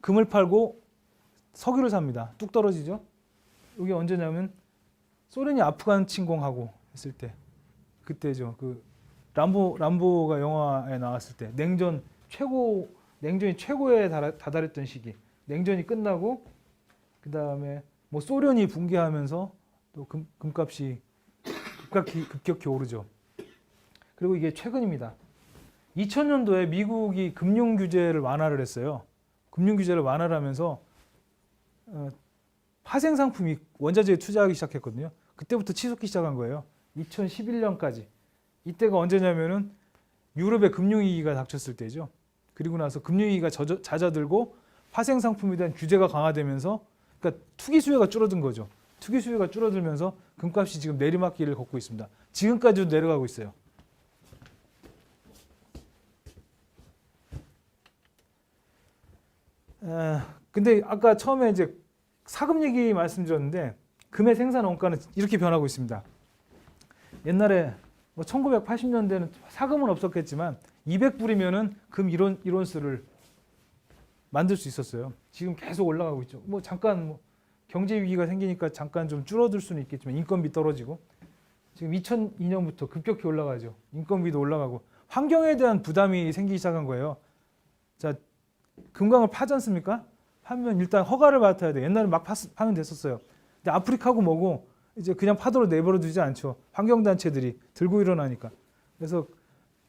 금을 팔고 석유를 삽니다. 뚝 떨어지죠. 이게 언제냐면 소련이 아프간 침공하고 했을 때, 그때죠. 그 람보가 영화에 나왔을 때 냉전이 최고에 다다랐던 시기. 냉전이 끝나고 그 다음에 뭐 소련이 붕괴하면서 또 금값이 급격히 오르죠. 그리고 이게 최근입니다. 2000년도에 미국이 금융 규제를 완화를 했어요. 금융 규제를 완화를 하면서 파생 상품이 원자재에 투자하기 시작했거든요. 그때부터 치솟기 시작한 거예요. 2011년까지. 이때가 언제냐면은 유럽의 금융위기가 닥쳤을 때죠. 그리고 나서 금융위기가 잦아들고 파생 상품에 대한 규제가 강화되면서, 그러니까 투기 수요가 줄어든 거죠. 투기 수요가 줄어들면서 금값이 지금 내리막길을 걷고 있습니다. 지금까지도 내려가고 있어요. 근데 아까 처음에 이제 사금 얘기 말씀드렸는데 금의 생산 원가는 이렇게 변하고 있습니다. 옛날에 뭐 1980년대는 사금은 없었겠지만 200불이면은 금 1온스를 만들 수 있었어요. 지금 계속 올라가고 있죠. 뭐 잠깐 경제 위기가 생기니까 잠깐 좀 줄어들 수는 있겠지만 인건비 떨어지고 지금 2002년부터 급격히 올라가죠. 인건비도 올라가고 환경에 대한 부담이 생기기 시작한 거예요. 자, 금광을 파지 않습니까? 파면 일단 허가를 받아야 돼. 옛날에 막 파면 됐었어요. 근데 아프리카고 뭐고 이제 그냥 파도로 내버려 두지 않죠. 환경단체들이 들고 일어나니까. 그래서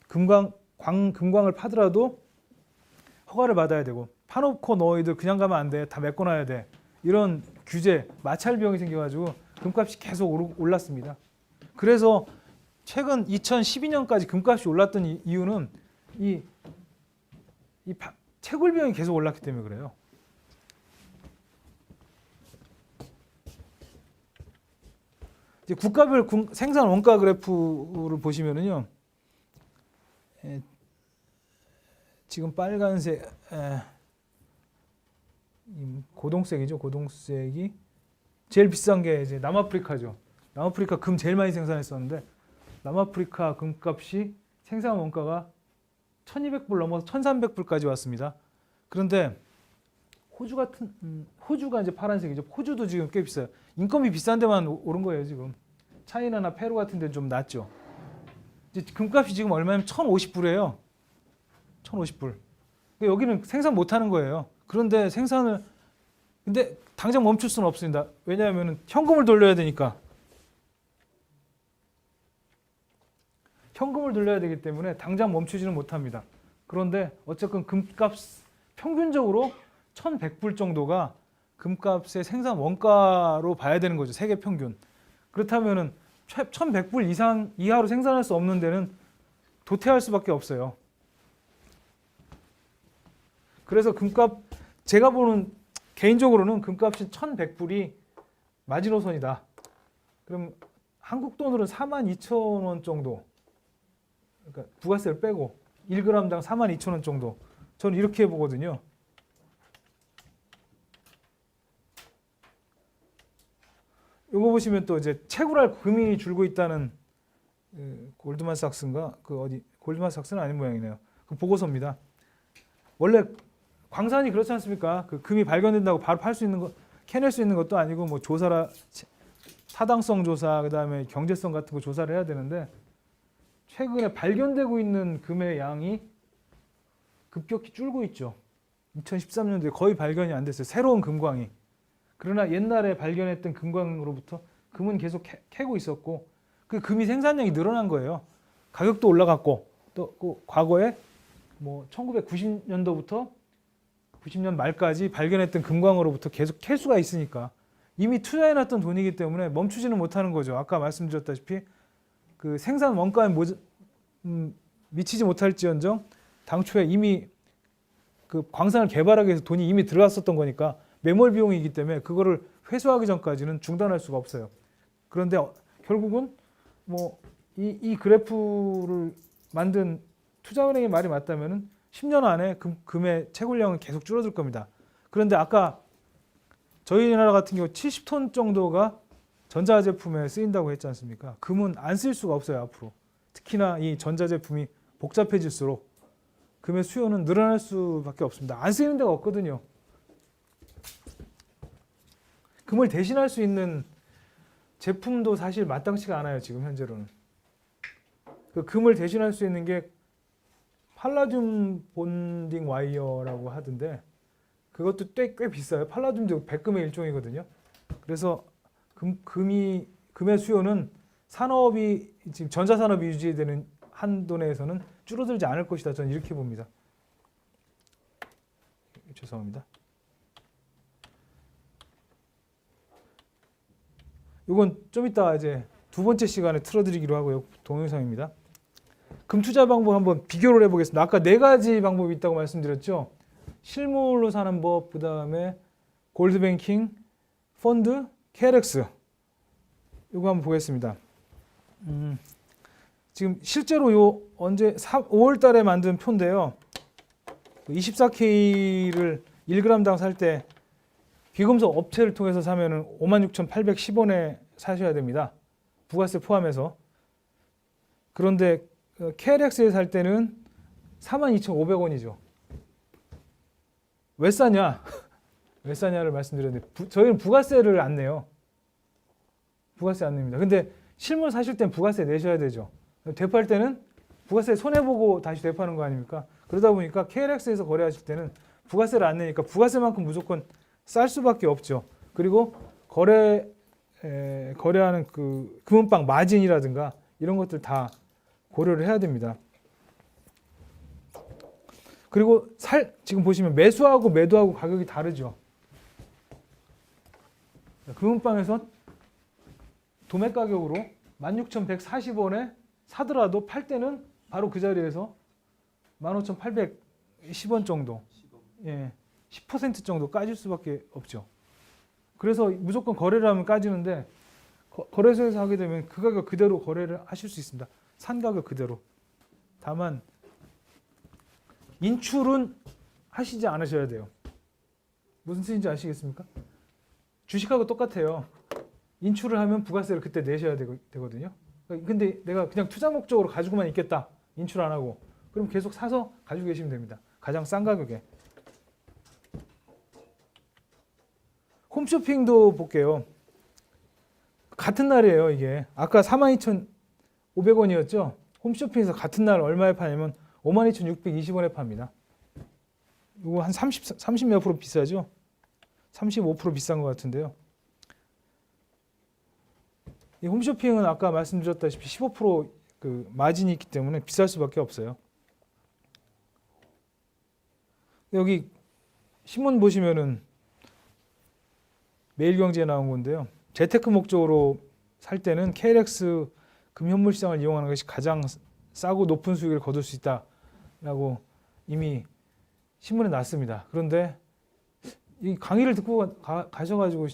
금광을 파더라도 허가를 받아야 되고, 파놓고 너희들 그냥 가면 안 돼. 다 메꿔놔야 돼. 이런 규제, 마찰 비용이 생겨가지고 금값이 계속 올랐습니다. 그래서 최근 2012년까지 금값이 올랐던 이유는 이 채굴 비용이 계속 올랐기 때문에 그래요. 이제 국가별 생산 원가 그래프를 보시면은요, 지금 빨간색, 고동색이죠. 고동색이 제일 비싼 게 이제 남아프리카죠. 남아프리카 금 제일 많이 생산했었는데 남아프리카 금값이 생산 원가가 1200불 넘어서 1300불까지 왔습니다. 그런데 호주가 이제 파란색이죠. 호주도 지금 꽤 비싸요. 인건비 비싼 데만 오른 거예요, 지금. 차이나나 페루 같은 데는 좀 낮죠. 이제 금값이 지금 얼마냐면 1050불이에요. 1050불. 여기는 생산 못 하는 거예요. 그런데 근데 당장 멈출 수는 없습니다. 왜냐하면 현금을 돌려야 되니까. 현금을 돌려야 되기 때문에 당장 멈추지는 못합니다. 그런데 어쨌든 금값 평균적으로 1100불 정도가 금값의 생산 원가로 봐야 되는 거죠. 세계 평균. 그렇다면은 1100불 이하로 생산할 수 없는 데는 도태할 수밖에 없어요. 그래서 금값, 제가 보는 개인적으로는 금값이 1100불이 마지노선이다. 그럼 한국 돈으로는 42,000원 정도. 그러니까 부가세를 빼고 1g당 42,000원 정도. 저는 이렇게 보거든요. 요거 보시면 또 이제 채굴할 금이 줄고 있다는 골드만삭스인가 골드만삭스는 아닌 모양이네요. 그 보고서입니다. 원래 광산이 그렇지 않습니까? 그 금이 발견된다고 바로 팔 수 있는 거, 캐낼 수 있는 것도 아니고 뭐 타당성 조사, 그다음에 경제성 같은 거 조사를 해야 되는데 최근에 발견되고 있는 금의 양이 급격히 줄고 있죠. 2013년도에 거의 발견이 안 됐어요. 새로운 금광이. 그러나 옛날에 발견했던 금광으로부터 금은 계속 캐고 있었고 그 금이 생산량이 늘어난 거예요. 가격도 올라갔고 또 그 과거에 뭐 1990년도부터 90년 말까지 발견했던 금광으로부터 계속 캘 수가 있으니까 이미 투자해놨던 돈이기 때문에 멈추지는 못하는 거죠. 아까 말씀드렸다시피 그 생산 원가에 미치지 못할지언정 당초에 이미 그 광산을 개발하기 위해서 돈이 이미 들어갔었던 거니까 매몰 비용이기 때문에 그거를 회수하기 전까지는 중단할 수가 없어요. 그런데 결국은 뭐 이 그래프를 만든 투자은행의 말이 맞다면은 10년 안에 금의 채굴량은 계속 줄어들 겁니다. 그런데 아까 저희 나라 같은 경우 70톤 정도가 전자제품에 쓰인다고 했지 않습니까? 금은 안 쓸 수가 없어요, 앞으로. 특히나 이 전자제품이 복잡해질수록 금의 수요는 늘어날 수밖에 없습니다. 안 쓰이는 데가 없거든요. 금을 대신할 수 있는 제품도 사실 마땅치가 않아요, 지금 현재로는. 그 금을 대신할 수 있는 게 팔라듐 본딩 와이어라고 하던데 그것도 꽤 비싸요. 팔라듐도 백금의 일종이거든요. 그래서 금의 수요는 산업이 지금 전자산업이 유지되는 한도 내에서는 줄어들지 않을 것이다. 저는 이렇게 봅니다. 죄송합니다. 이건 좀 이따 이제 두 번째 시간에 틀어드리기로 하고요. 동영상입니다. 금 투자 방법 한번 비교를 해보겠습니다. 아까 네 가지 방법이 있다고 말씀드렸죠. 실물로 사는 법, 그 다음에 골드뱅킹, 펀드, KLX. 이거 한번 보겠습니다. 지금 실제로 언제 5월 달에 만든 표인데요. 24K를 1g당 살 때 귀금속 업체를 통해서 사면은 56,810원에 사셔야 됩니다. 부가세 포함해서. 그런데 KLX에 살 때는 42,500원이죠. 왜 싸냐? 왜 싸냐를 말씀드렸는데 저희는 부가세를 안 내요. 부가세 안 냅니다. 근데 실물 사실 땐 부가세 내셔야 되죠. 되팔 때는 부가세 손해보고 다시 되파는 거 아닙니까? 그러다 보니까 KLX에서 거래하실 때는 부가세를 안 내니까 부가세만큼 무조건 쌀 수밖에 없죠. 그리고 거래하는 그 금은방 마진이라든가 이런 것들 다 고려를 해야 됩니다. 그리고 지금 보시면 매수하고 매도하고 가격이 다르죠. 금은방에서 도매 가격으로 16,140원에 사더라도 팔 때는 바로 그 자리에서 15,810원 정도, 10% 정도 까질 수밖에 없죠. 그래서 무조건 거래를 하면 까지는데 거래소에서 하게 되면 그 가격 그대로 거래를 하실 수 있습니다. 산 가격 그대로. 다만 인출은 하시지 않으셔야 돼요. 무슨 뜻인지 아시겠습니까? 주식하고 똑같아요. 인출을 하면 부가세를 그때 내셔야 되거든요. 근데 내가 그냥 투자 목적으로 가지고만 있겠다. 인출 안 하고. 그럼 계속 사서 가지고 계시면 됩니다. 가장 싼 가격에. 홈쇼핑도 볼게요. 같은 날이에요, 이게. 아까 42,500원이었죠? 홈쇼핑에서 같은 날 얼마에 파냐면 52,620원에 팝니다. 이거 한 30 몇 프로 비싸죠? 35% 비싼 것 같은데요. 이 홈쇼핑은 아까 말씀드렸다시피 15% 마진이 있기 때문에 비쌀 수밖에 없어요. 여기 신문 보시면은 매일경제에 나온 건데요. 재테크 목적으로 살 때는 KLX 금현물 시장을 이용하는 것이 가장 싸고 높은 수익을 거둘 수 있다라고 이미 신문에 났습니다. 그런데 이 강의를 듣고 가셔가지고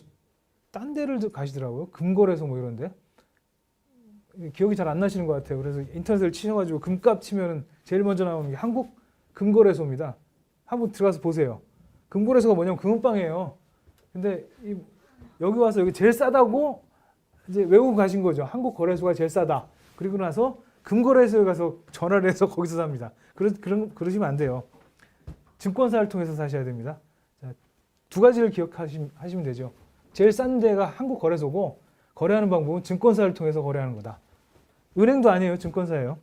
딴 데를 가시더라고요. 금거래소 뭐 이런데. 기억이 잘 안 나시는 것 같아요. 그래서 인터넷을 치셔가지고 금값 치면은 제일 먼저 나오는 게 한국 금거래소입니다. 한번 들어가서 보세요. 금거래소가 뭐냐면 금은방이에요. 근데 여기 와서 여기 제일 싸다고 이제 외우고 가신 거죠. 한국 거래소가 제일 싸다. 그리고 나서 금거래소에 가서 전화를 해서 거기서 삽니다. 그러시면 안 돼요. 증권사를 통해서 사셔야 됩니다. 자, 두 가지를 기억하시면 되죠. 제일 싼 데가 한국 거래소고 거래하는 방법은 증권사를 통해서 거래하는 거다. 은행도 아니에요. 증권사예요.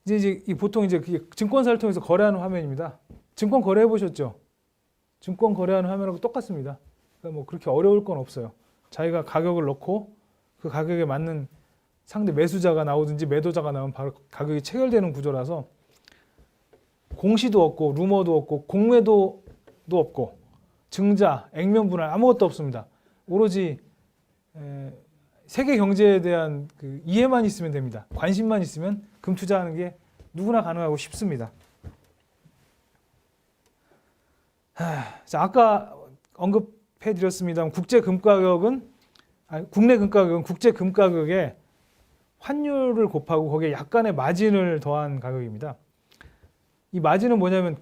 이제 보통 이제 증권사를 통해서 거래하는 화면입니다. 증권 거래해 보셨죠? 증권 거래하는 화면하고 똑같습니다. 그러니까 뭐 그렇게 어려울 건 없어요. 자기가 가격을 넣고 그 가격에 맞는 상대 매수자가 나오든지 매도자가 나오면 바로 가격이 체결되는 구조라서 공시도 없고 루머도 없고 공매도도 없고 증자, 액면 분할 아무것도 없습니다. 오로지 세계 경제에 대한 그 이해만 있으면 됩니다. 관심만 있으면 금 투자하는 게 누구나 가능하고 쉽습니다. 자, 아까 언급해 드렸습니다. 국내 금 가격은 국제 금 가격에 환율을 곱하고 거기에 약간의 마진을 더한 가격입니다. 이 마진은 뭐냐면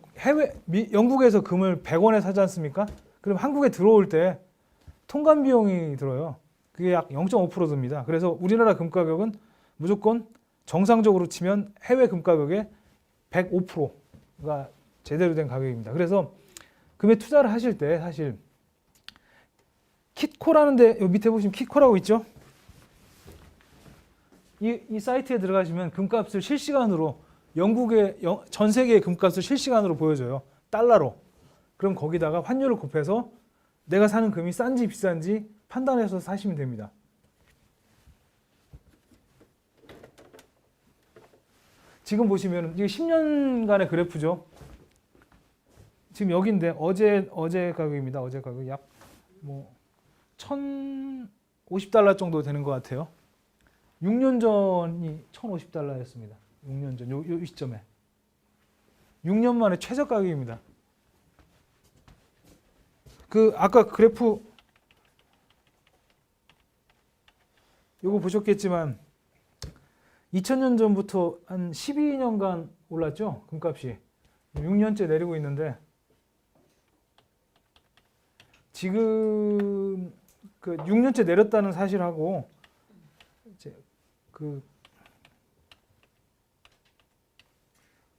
영국에서 금을 100원에 사지 않습니까? 그럼 한국에 들어올 때 통관 비용이 들어요. 그게 약 0.5% 듭니다. 그래서 우리나라 금 가격은 무조건 정상적으로 치면 해외 금 가격의 105%가 제대로 된 가격입니다. 그래서 금에 투자를 하실 때 사실 kitco라는 데 여기 밑에 보시면 kitco라고 있죠? 이 사이트에 들어가시면 금값을 실시간으로 영국의 전 세계의 금값을 실시간으로 보여줘요. 달러로. 그럼 거기다가 환율을 곱해서 내가 사는 금이 싼지 비싼지 판단해서 사시면 됩니다. 지금 보시면 이게 10년간의 그래프죠. 지금 여기인데 어제 가격입니다. 어제 가격 약 뭐 1,050달러 정도 되는 것 같아요. 6년 전이 1,050달러였습니다. 6년 전, 요 시점에. 6년 만에 최저 가격입니다. 아까 그래프, 요거 보셨겠지만, 2000년 전부터 한 12년간 올랐죠? 금값이. 6년째 내리고 있는데, 지금 6년째 내렸다는 사실하고, 이제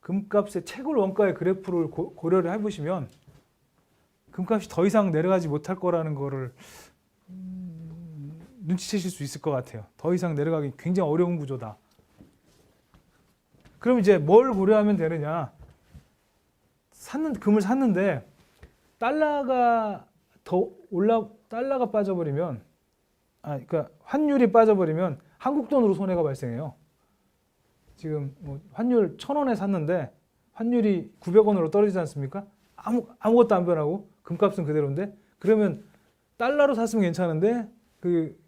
금값의 채굴 원가의 그래프를 고려를 해보시면 금값이 더 이상 내려가지 못할 거라는 거를 눈치채실 수 있을 것 같아요. 더 이상 내려가기 굉장히 어려운 구조다. 그럼 이제 뭘 고려하면 되느냐? 금을 샀는데 달러가 빠져버리면, 그러니까 환율이 빠져버리면 한국 돈으로 손해가 발생해요. 지금 뭐 환율 1,000원에 샀는데 환율이 900원으로 떨어지지 않습니까? 아무것도 안 변하고 금값은 그대로인데, 그러면 달러로 샀으면 괜찮은데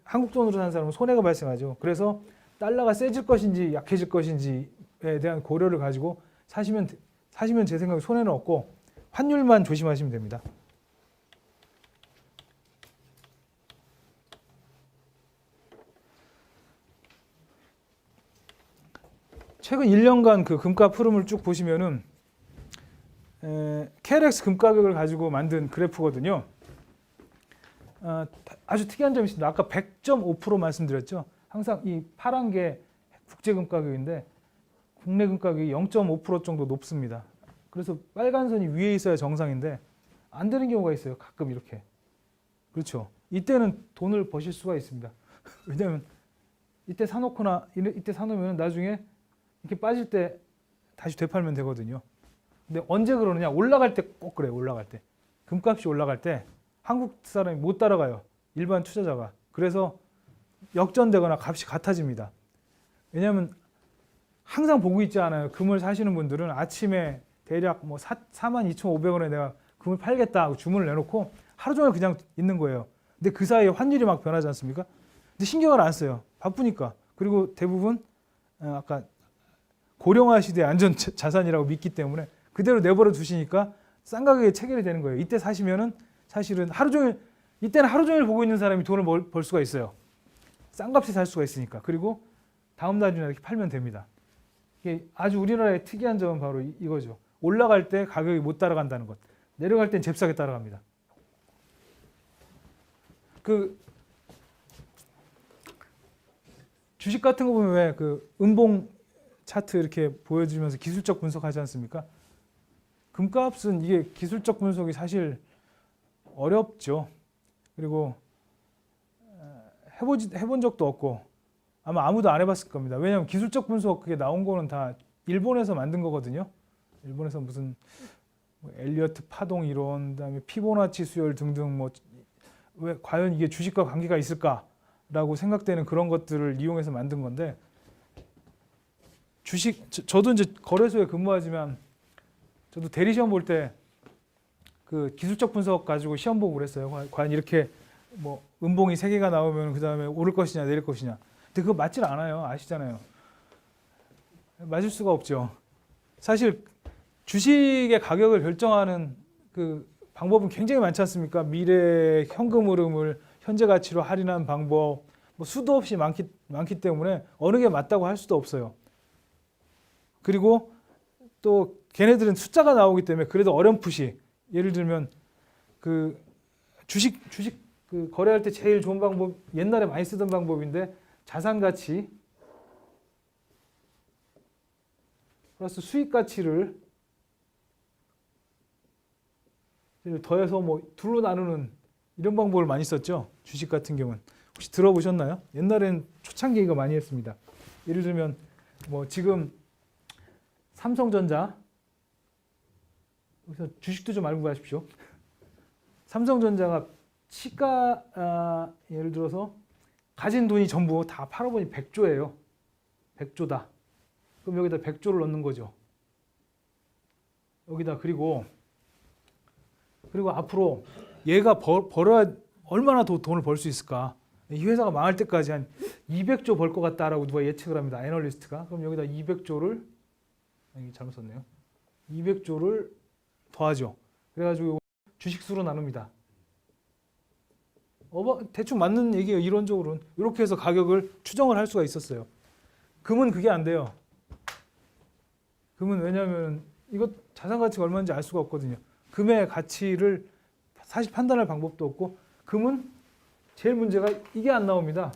한국 돈으로 산 사람은 손해가 발생하죠. 그래서 달러가 세질 것인지 약해질 것인지에 대한 고려를 가지고 사시면 제 생각에 손해는 없고 환율만 조심하시면 됩니다. 최근 1년간 그 금값 흐름을 쭉 보시면은 KLX 금 가격을 가지고 만든 그래프거든요. 아주 특이한 점이 있습니다. 아까 100.5% 말씀드렸죠. 항상 이 파란 게 국제금 가격인데 국내 금 가격이 0.5% 정도 높습니다. 그래서 빨간 선이 위에 있어야 정상인데 안 되는 경우가 있어요. 가끔 이렇게. 그렇죠. 이때는 돈을 버실 수가 있습니다. 왜냐하면 이때 사놓거나 이때 사놓으면 나중에 이렇게 빠질 때 다시 되팔면 되거든요. 근데 언제 그러느냐? 올라갈 때 꼭 그래요. 올라갈 때. 금값이 올라갈 때 한국 사람이 못 따라가요. 일반 투자자가. 그래서 역전되거나 값이 같아집니다. 왜냐하면 항상 보고 있지 않아요. 금을 사시는 분들은 아침에 대략 뭐 42,500원에 내가 금을 팔겠다 하고 주문을 내놓고 하루 종일 그냥 있는 거예요. 근데 그 사이에 환율이 막 변하지 않습니까? 근데 신경을 안 써요. 바쁘니까. 그리고 대부분 아까 고령화 시대의 안전 자산이라고 믿기 때문에 그대로 내버려 두시니까 싼 가격에 체결이 되는 거예요. 이때 사시면은 사실은 이때는 하루 종일 보고 있는 사람이 돈을 벌 수가 있어요. 싼 값에 살 수가 있으니까. 그리고 다음 날이나 이렇게 팔면 됩니다. 이게 아주 우리나라의 특이한 점은 바로 이거죠. 올라갈 때 가격이 못 따라간다는 것. 내려갈 땐 잽싸게 따라갑니다. 그 주식 같은 거 보면 왜 그 음봉 차트 이렇게 보여주면서 기술적 분석하지 않습니까? 금값은 이게 기술적 분석이 사실 어렵죠. 그리고 해본 적도 없고 아마 아무도 안 해봤을 겁니다. 왜냐하면 기술적 분석 그게 나온 거는 다 일본에서 만든 거거든요. 일본에서 무슨 뭐 엘리어트 파동 이론, 그다음에 피보나치 수열 등등 뭐 왜 과연 이게 주식과 관계가 있을까라고 생각되는 그런 것들을 이용해서 만든 건데 저도 이제 거래소에 근무하지만 저도 대리 시험 볼 때 그 기술적 분석 가지고 시험 보고 그랬어요. 과연 이렇게 뭐 음봉이 3개가 나오면 그 다음에 오를 것이냐 내릴 것이냐. 근데 그거 맞질 않아요. 아시잖아요. 맞을 수가 없죠. 사실 주식의 가격을 결정하는 그 방법은 굉장히 많지 않습니까? 미래 현금 흐름을 현재 가치로 할인한 방법, 뭐 수도 없이 많기 때문에 어느 게 맞다고 할 수도 없어요. 그리고 또 걔네들은 숫자가 나오기 때문에 그래도 어렴풋이 예를 들면 그 주식 그 거래할 때 제일 좋은 방법 옛날에 많이 쓰던 방법인데 자산 가치 플러스 수익 가치를 더해서 뭐 둘로 나누는 이런 방법을 많이 썼죠. 주식 같은 경우는 혹시 들어보셨나요? 옛날엔 초창기 이거 많이 했습니다. 예를 들면 뭐 지금 삼성전자 여기서 주식도 좀 알고 가십시오. 삼성전자가 시가 예를 들어서 가진 돈이 전부 다 팔아보니 100조예요. 100조다. 그럼 여기다 100조를 넣는 거죠. 여기다 그리고 앞으로 얘가 벌어야 얼마나 더 돈을 벌 수 있을까? 이 회사가 망할 때까지 한 200조 벌 것 같다라고 누가 예측을 합니다. 애널리스트가. 그럼 여기다 200조를 잘못 썼네요. 200조를 더하죠. 그래가지고 주식수로 나눕니다. 대충 맞는 얘기예요. 이론적으로는. 이렇게 해서 가격을 추정을 할 수가 있었어요. 금은 그게 안 돼요. 금은 왜냐하면 이거 자산 가치가 얼마인지 알 수가 없거든요. 금의 가치를 사실 판단할 방법도 없고 금은 제일 문제가 이게 안 나옵니다.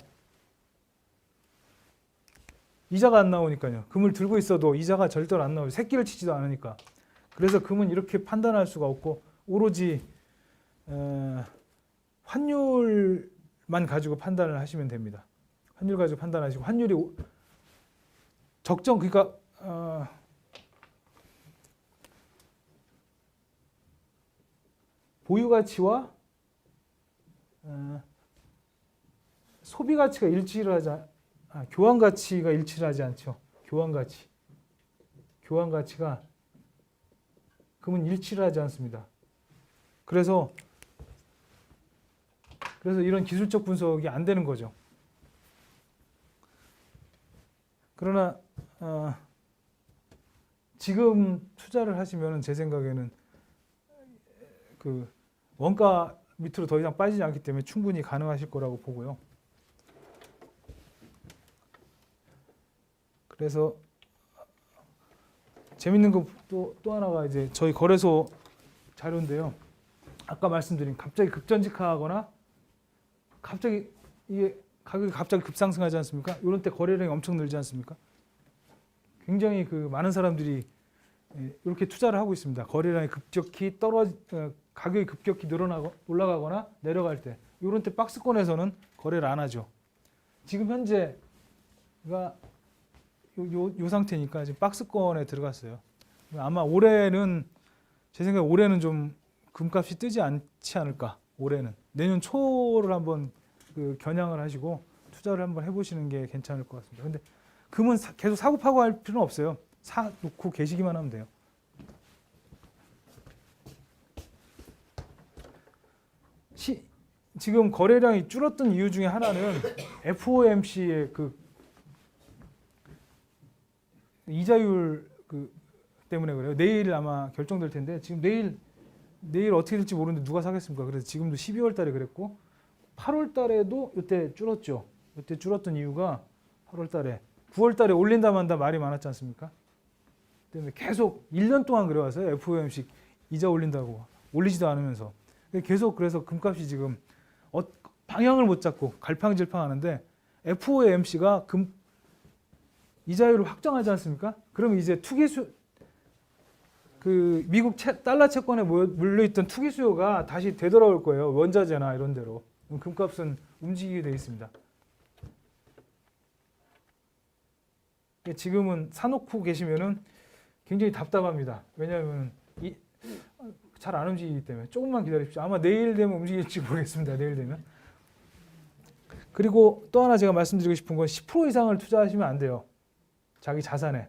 이자가 안 나오니까요. 금을 들고 있어도 이자가 절대로 안 나오죠. 새끼를 치지도 않으니까. 그래서 금은 이렇게 판단할 수가 없고 오로지 환율만 가지고 판단을 하시면 됩니다. 환율 가지고 판단하시고 환율이 적정 그러니까 보유 가치와 소비 가치가 일치를 하지 교환 가치가 일치를 하지 않죠. 교환 가치가 금은 일치를 하지 않습니다. 그래서 이런 기술적 분석이 안 되는 거죠. 그러나 지금 투자를 하시면 제 생각에는 그 원가 밑으로 더 이상 빠지지 않기 때문에 충분히 가능하실 거라고 보고요. 그래서 재밌는 거 또 하나가 이제 저희 거래소 자료인데요. 아까 말씀드린 갑자기 급전직하거나 갑자기 이게 가격이 갑자기 급상승하지 않습니까? 이런 때 거래량이 엄청 늘지 않습니까? 굉장히 그 많은 사람들이 이렇게 투자를 하고 있습니다. 거래량이 급격히 가격이 급격히 늘어나고 올라가거나 내려갈 때 이런 때 박스권에서는 거래를 안 하죠. 지금 현재가 요 상태니까 지금 박스권에 들어갔어요. 아마 올해는 제 생각에 올해는 좀 금값이 뜨지 않지 않을까. 올해는 내년 초를 한번 그 겨냥을 하시고 투자를 한번 해보시는 게 괜찮을 것 같습니다. 근데 금은 계속 사고 파고 할 필요는 없어요. 사 놓고 계시기만 하면 돼요. 지금 거래량이 줄었던 이유 중에 하나는 FOMC의 그 이자율 때문에 그래요. 내일 아마 결정될 텐데 지금 내일 어떻게 될지 모르는데 누가 사겠습니까? 그래서 지금도 12월 달에 그랬고 8월 달에도 이때 줄었죠. 이때 줄었던 이유가 8월 달에 9월 달에 올린다 만다 말이 많았지 않습니까? 때문에 계속 1년 동안 그래왔어요. FOMC 이자 올린다고 올리지도 않으면서 계속 그래서 금값이 지금 방향을 못 잡고 갈팡질팡하는데 FOMC가 이자율을 확정하지 않습니까? 그러면 이제 미국 달러 채권에 물려있던 투기 수요가 다시 되돌아올 거예요. 원자재나 이런 데로. 금값은 움직이게 되어 있습니다. 지금은 사놓고 계시면은 굉장히 답답합니다. 왜냐하면 잘 안 움직이기 때문에 조금만 기다리십시오. 아마 내일 되면 움직일지 모르겠습니다. 내일 되면. 그리고 또 하나 제가 말씀드리고 싶은 건 10% 이상을 투자하시면 안 돼요. 자기 자산에.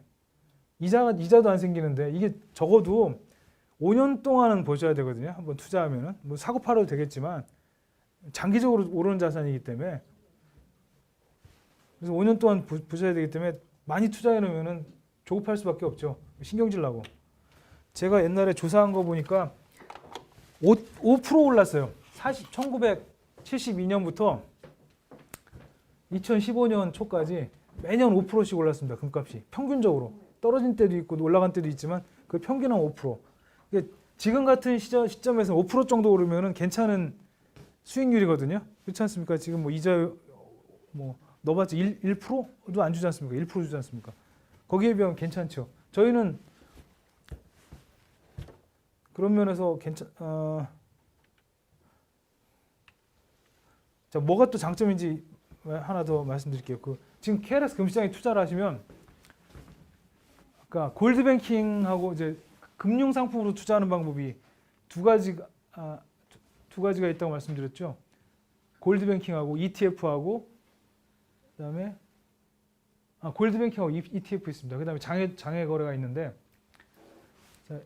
이자도 안 생기는데 이게 적어도 5년 동안은 보셔야 되거든요. 한번 투자하면은 뭐 사고 팔아도 되겠지만 장기적으로 오르는 자산이기 때문에 그래서 5년 동안 보셔야 되기 때문에 많이 투자해 놓으면은 조급할 수밖에 없죠. 신경질 나고. 제가 옛날에 조사한 거 보니까 5% 올랐어요. 1972년부터 2015년 초까지 매년 5%씩 올랐습니다. 금값이 평균적으로 떨어진 때도 있고 올라간 때도 있지만 그 평균은 5%. 지금 같은 시점에서 5% 정도 오르면은 괜찮은 수익률이거든요. 그렇지 않습니까? 지금 뭐 이자 넣어봤자 1%도 안 주지 않습니까? 1% 주지 않습니까? 거기에 비하면 괜찮죠. 저희는 그런 면에서 자, 뭐가 또 장점인지 하나 더 말씀드릴게요. 지금 KLX 금시장에 투자를 하시면 그러니까 골드뱅킹하고 이제 금융 상품으로 투자하는 방법이 두 가지가 있다고 말씀드렸죠. 골드뱅킹하고 ETF하고 그다음에 골드뱅킹하고 ETF 있습니다. 그다음에 장외 거래가 있는데 자,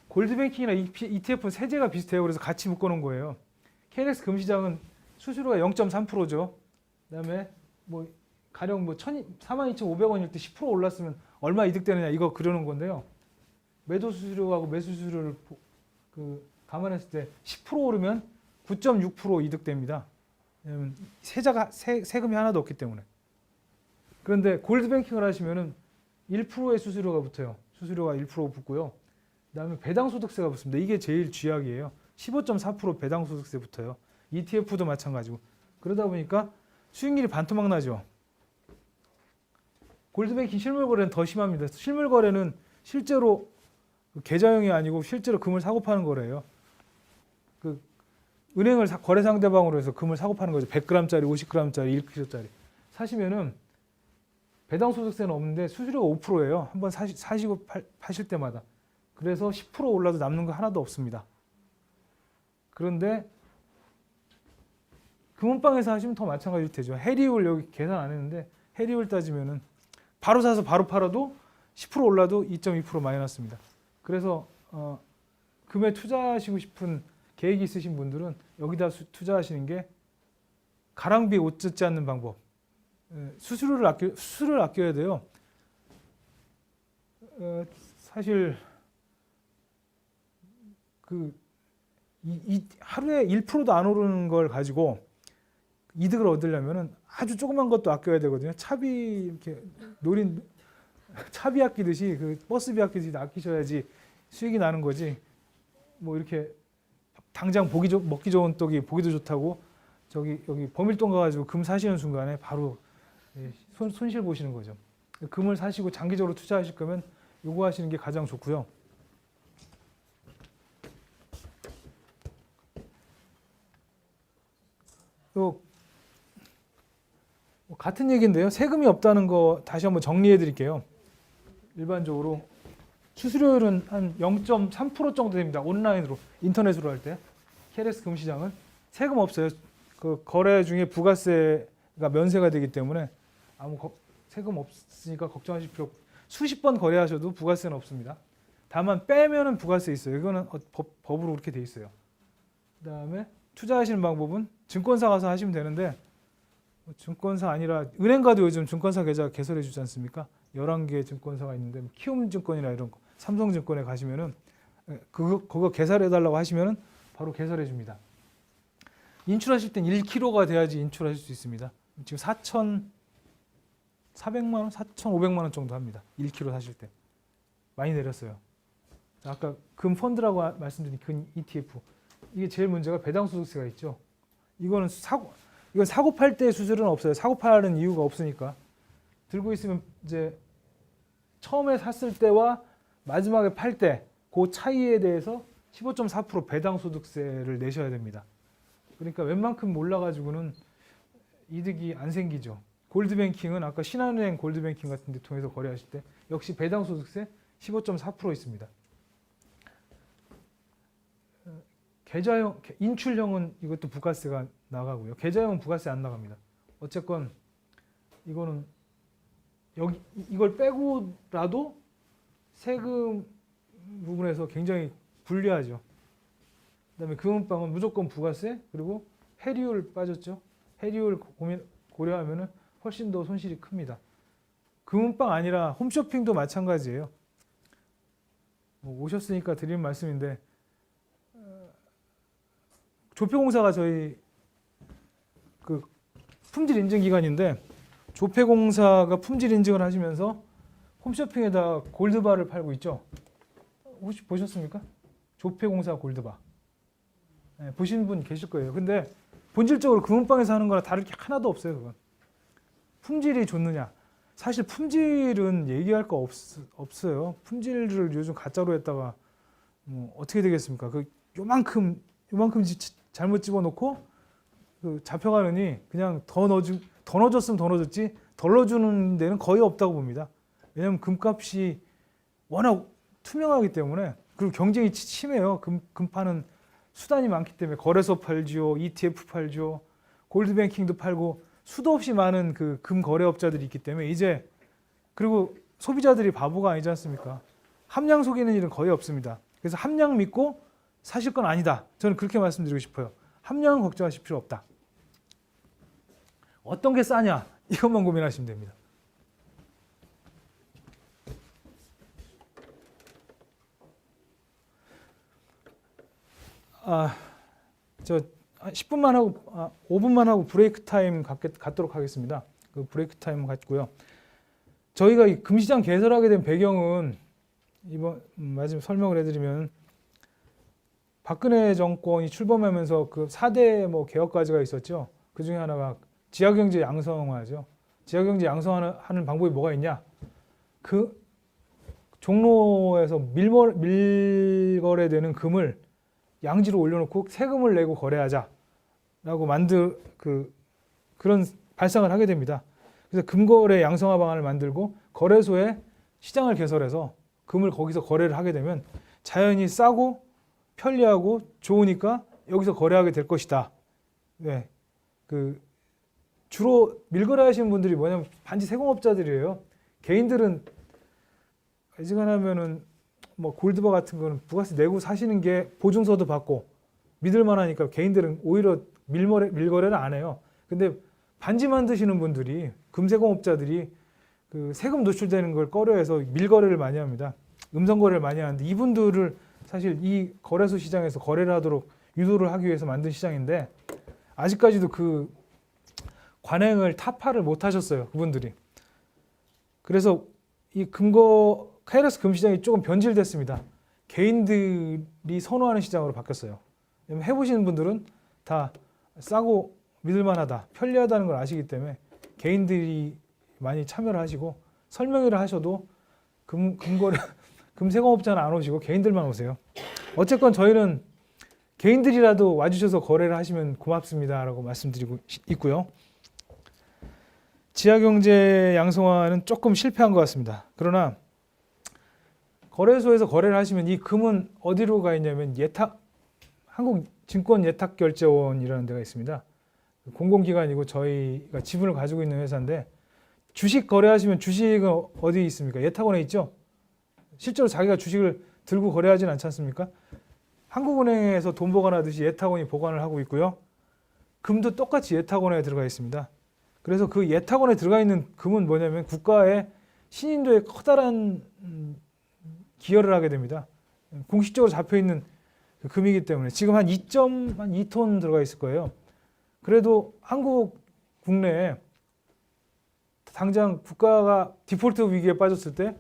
골드뱅킹이나 ETF는 세제가 비슷해요. 그래서 같이 묶어놓은 거예요. KLX 금시장은 수수료가 0.3%죠. 그다음에 뭐 가령 42,500원일 때 10% 올랐으면 얼마 이득되느냐 이거 그려놓은 건데요. 매도 수수료하고 매수 수수료를 감안했을 때 10% 오르면 9.6% 이득됩니다. 왜냐하면 세금이 하나도 없기 때문에. 그런데 골드뱅킹을 하시면은 1%의 수수료가 붙어요. 수수료가 1% 붙고요. 그다음에 배당소득세가 붙습니다. 이게 제일 쥐약이에요. 15.4% 배당소득세 붙어요. ETF도 마찬가지고. 그러다 보니까 수익률이 반토막 나죠. 골드뱅킹 실물 거래는 더 심합니다. 실물 거래는 실제로 계좌형이 아니고 실제로 금을 사고 파는 거래요. 은행을 거래 상대방으로 해서 금을 사고 파는 거죠. 100g짜리, 50g짜리, 1kg짜리 사시면은 배당 소득세는 없는데 수수료가 5%예요. 한번 사시고 파실 때마다. 그래서 10% 올라도 남는 거 하나도 없습니다. 그런데 금은방에서 하시면 더 마찬가지일 테죠. 해리율 여기 계산 안 했는데 해리율 따지면은 바로 사서 바로 팔아도 10% 올라도 2.2% 마이너스입니다. 그래서 금에 투자하시고 싶은 계획이 있으신 분들은 여기다 투자하시는 게 가랑비에 옷 젖지 않는 방법. 수수료를 아껴야 돼요. 사실 하루에 1%도 안 오르는 걸 가지고 이득을 얻으려면은 아주 조그만 것도 아껴야 되거든요. 차비 이렇게 차비 아끼듯이 버스비 아끼듯이 아끼셔야지 수익이 나는 거지. 뭐 이렇게 당장 먹기 좋은 떡이 보기도 좋다고 여기 범일동 가가지고 금 사시는 순간에 바로 손실 보시는 거죠. 금을 사시고 장기적으로 투자하실 거면 요거 하시는 게 가장 좋고요. 같은 얘기인데요. 세금이 없다는 거 다시 한번 정리해 드릴게요. 일반적으로 수수료율은 한 0.3% 정도 됩니다. 온라인으로, 인터넷으로 할 때. KLS 금시장은 세금 없어요. 그 거래 중에 부가세가 면세가 되기 때문에 세금 없으니까 걱정하실 필요 없고, 수십 번 거래하셔도 부가세는 없습니다. 다만 빼면은 부가세 있어요. 이거는 법으로 그렇게 돼 있어요. 그다음에 투자하시는 방법은 증권사 가서 하시면 되는데, 증권사 아니라 은행 가도 요즘 증권사 계좌 개설해 주지 않습니까? 11개 증권사가 있는데 키움증권이나 이런 거, 삼성증권에 가시면은 그거 개설해 달라고 하시면은 바로 개설해 줍니다. 인출하실 땐 1kg가 돼야지 인출하실 수 있습니다. 지금 4,400만 원, 4,500만 원 정도 합니다. 1kg 사실 때. 많이 내렸어요. 아까 금 펀드라고 말씀드린 금 ETF. 이게 제일 문제가 배당소득세가 있죠. 이건 사고 팔 때 수수료는 없어요. 사고 파는 이유가 없으니까. 들고 있으면 이제 처음에 샀을 때와 마지막에 팔 때 그 차이에 대해서 15.4% 배당소득세를 내셔야 됩니다. 그러니까 웬만큼 올라가지고는 이득이 안 생기죠. 골드뱅킹은 아까 신한은행 골드뱅킹 같은 데 통해서 거래하실 때 역시 배당소득세 15.4% 있습니다. 계좌형, 인출형은 이것도 부가세가 나가고요. 계좌형은 부가세 안 나갑니다. 어쨌건 이거는 이걸 빼고라도 세금 부분에서 굉장히 불리하죠. 그다음에 금은방은 무조건 부가세, 그리고 해리율 빠졌죠. 해리율 고려하면은 훨씬 더 손실이 큽니다. 금은방 아니라 홈쇼핑도 마찬가지예요. 오셨으니까 드리는 말씀인데, 조폐공사가 저희 그 품질 인증 기관인데, 조폐공사가 품질 인증을 하시면서 홈쇼핑에다 골드바를 팔고 있죠. 혹시 보셨습니까? 조폐공사 골드바. 네, 보신 분 계실 거예요. 근데 본질적으로 금은방에서 하는 거랑 다를 게 하나도 없어요. 그건. 품질이 좋느냐? 사실 품질은 얘기할 거 없어요. 품질을 요즘 가짜로 했다가 어떻게 되겠습니까? 그 요만큼 잘못 집어넣고 그 잡혀가느니 그냥 더 넣어줬으면 더 넣어줬지 덜 넣어주는 데는 거의 없다고 봅니다. 왜냐하면 금값이 워낙 투명하기 때문에, 그리고 경쟁이 심해요. 금 파는 수단이 많기 때문에 거래소 팔지요, ETF 팔지요, 골드뱅킹도 팔고 수도 없이 많은 그 금 거래업자들이 있기 때문에 이제, 그리고 소비자들이 바보가 아니지 않습니까? 함량 속이는 일은 거의 없습니다. 그래서 함량 믿고 사실 건 아니다. 저는 그렇게 말씀드리고 싶어요. 함량은 걱정하실 필요 없다. 어떤 게 싸냐? 이것만 고민하시면 됩니다. 저 10분만 하고 5분만 하고 브레이크 타임 갖도록 하겠습니다. 그 브레이크 타임 갖고요. 저희가 이 금시장 개설하게 된 배경은 이번 마지막 설명을 해드리면, 박근혜 정권이 출범하면서 그 4대 개혁 과제가 있었죠. 그 중에 하나가 지하경제 양성화죠. 지하경제 양성화하는 방법이 뭐가 있냐? 그 종로에서 밀거래되는 금을 양지로 올려놓고 세금을 내고 거래하자라고 그런 발상을 하게 됩니다. 그래서 금거래 양성화 방안을 만들고 거래소에 시장을 개설해서 금을 거기서 거래를 하게 되면 자연히 싸고 편리하고 좋으니까 여기서 거래하게 될 것이다. 네, 주로 밀거래하시는 분들이 뭐냐면 반지 세공업자들이에요. 개인들은 어지간하면은 골드바 같은 거는 부가세 내고 사시는 게 보증서도 받고 믿을만하니까 개인들은 오히려 밀거래를 안 해요. 근데 반지 만드시는 분들이, 금세공업자들이 그 세금 노출되는 걸 꺼려해서 밀거래를 많이 합니다. 음성거래를 많이 하는데, 이분들을 사실 이 거래소 시장에서 거래를 하도록 유도를 하기 위해서 만든 시장인데, 아직까지도 그 관행을 타파를 못 하셨어요, 그분들이. 그래서 이 KLS 금시장이 조금 변질됐습니다. 개인들이 선호하는 시장으로 바뀌었어요. 해보시는 분들은 다 싸고 믿을만하다, 편리하다는 걸 아시기 때문에 개인들이 많이 참여를 하시고 설명회를 하셔도 금거래 금세공업자는 안 오시고 개인들만 오세요. 어쨌건 저희는 개인들이라도 와주셔서 거래를 하시면 고맙습니다라고 말씀드리고 있고요. 지하경제 양성화는 조금 실패한 것 같습니다. 그러나 거래소에서 거래를 하시면 이 금은 어디로 가 있냐면 한국증권예탁결제원이라는 데가 있습니다. 공공기관이고 저희가 지분을 가지고 있는 회사인데 주식 거래하시면 주식은 어디 있습니까? 예탁원에 있죠? 실제로 자기가 주식을 들고 거래하지는 않지 않습니까? 한국은행에서 돈 보관하듯이 예탁원이 보관을 하고 있고요. 금도 똑같이 예탁원에 들어가 있습니다. 그래서 그 예탁원에 들어가 있는 금은 뭐냐면 국가의 신인도에 커다란 기여를 하게 됩니다. 공식적으로 잡혀 있는 그 금이기 때문에 지금 한 2.2톤 들어가 있을 거예요. 그래도 한국 국내에 당장 국가가 디폴트 위기에 빠졌을 때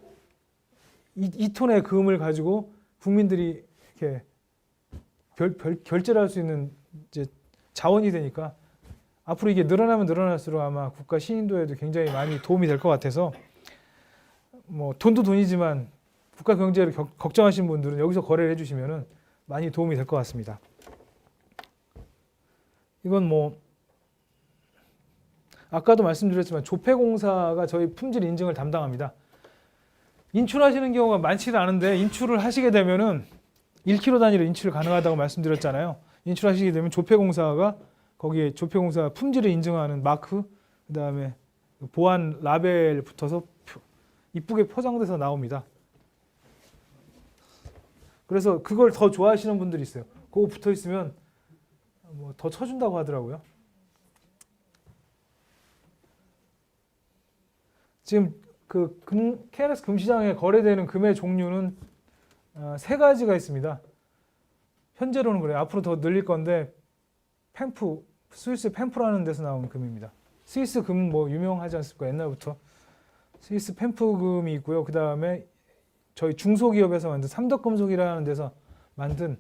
2톤의 금을 가지고 국민들이 이렇게 결제를 할 수 있는 이제 자원이 되니까 앞으로 이게 늘어나면 늘어날수록 아마 국가 신인도에도 굉장히 많이 도움이 될 것 같아서 뭐 돈도 돈이지만 국가 경제를 걱정하시는 분들은 여기서 거래를 해주시면은 많이 도움이 될 것 같습니다. 이건 뭐 아까도 말씀드렸지만 조폐공사가 저희 품질 인증을 담당합니다. 인출하시는 경우가 많지는 않은데 인출을 하시게 되면은 1kg 단위로 인출 가능하다고 말씀드렸잖아요. 인출하시게 되면 조폐공사가 거기에 조폐공사 품질을 인증하는 마크, 그 다음에 보안 라벨 붙어서 이쁘게 포장돼서 나옵니다. 그래서 그걸 더 좋아하시는 분들이 있어요. 그거 붙어 있으면 뭐 더 쳐준다고 하더라고요. 지금 그 KNX 금시장에 거래되는 금의 종류는 세 가지가 있습니다. 현재로는 그래요. 앞으로 더 늘릴 건데 펜프, 스위스 펜프라는 데서 나온 금입니다. 스위스 금 뭐 유명하지 않습니까? 옛날부터 스위스 펜프금이 있고요. 그 다음에 저희 중소기업에서 만든 삼덕금속이라는 데서 만든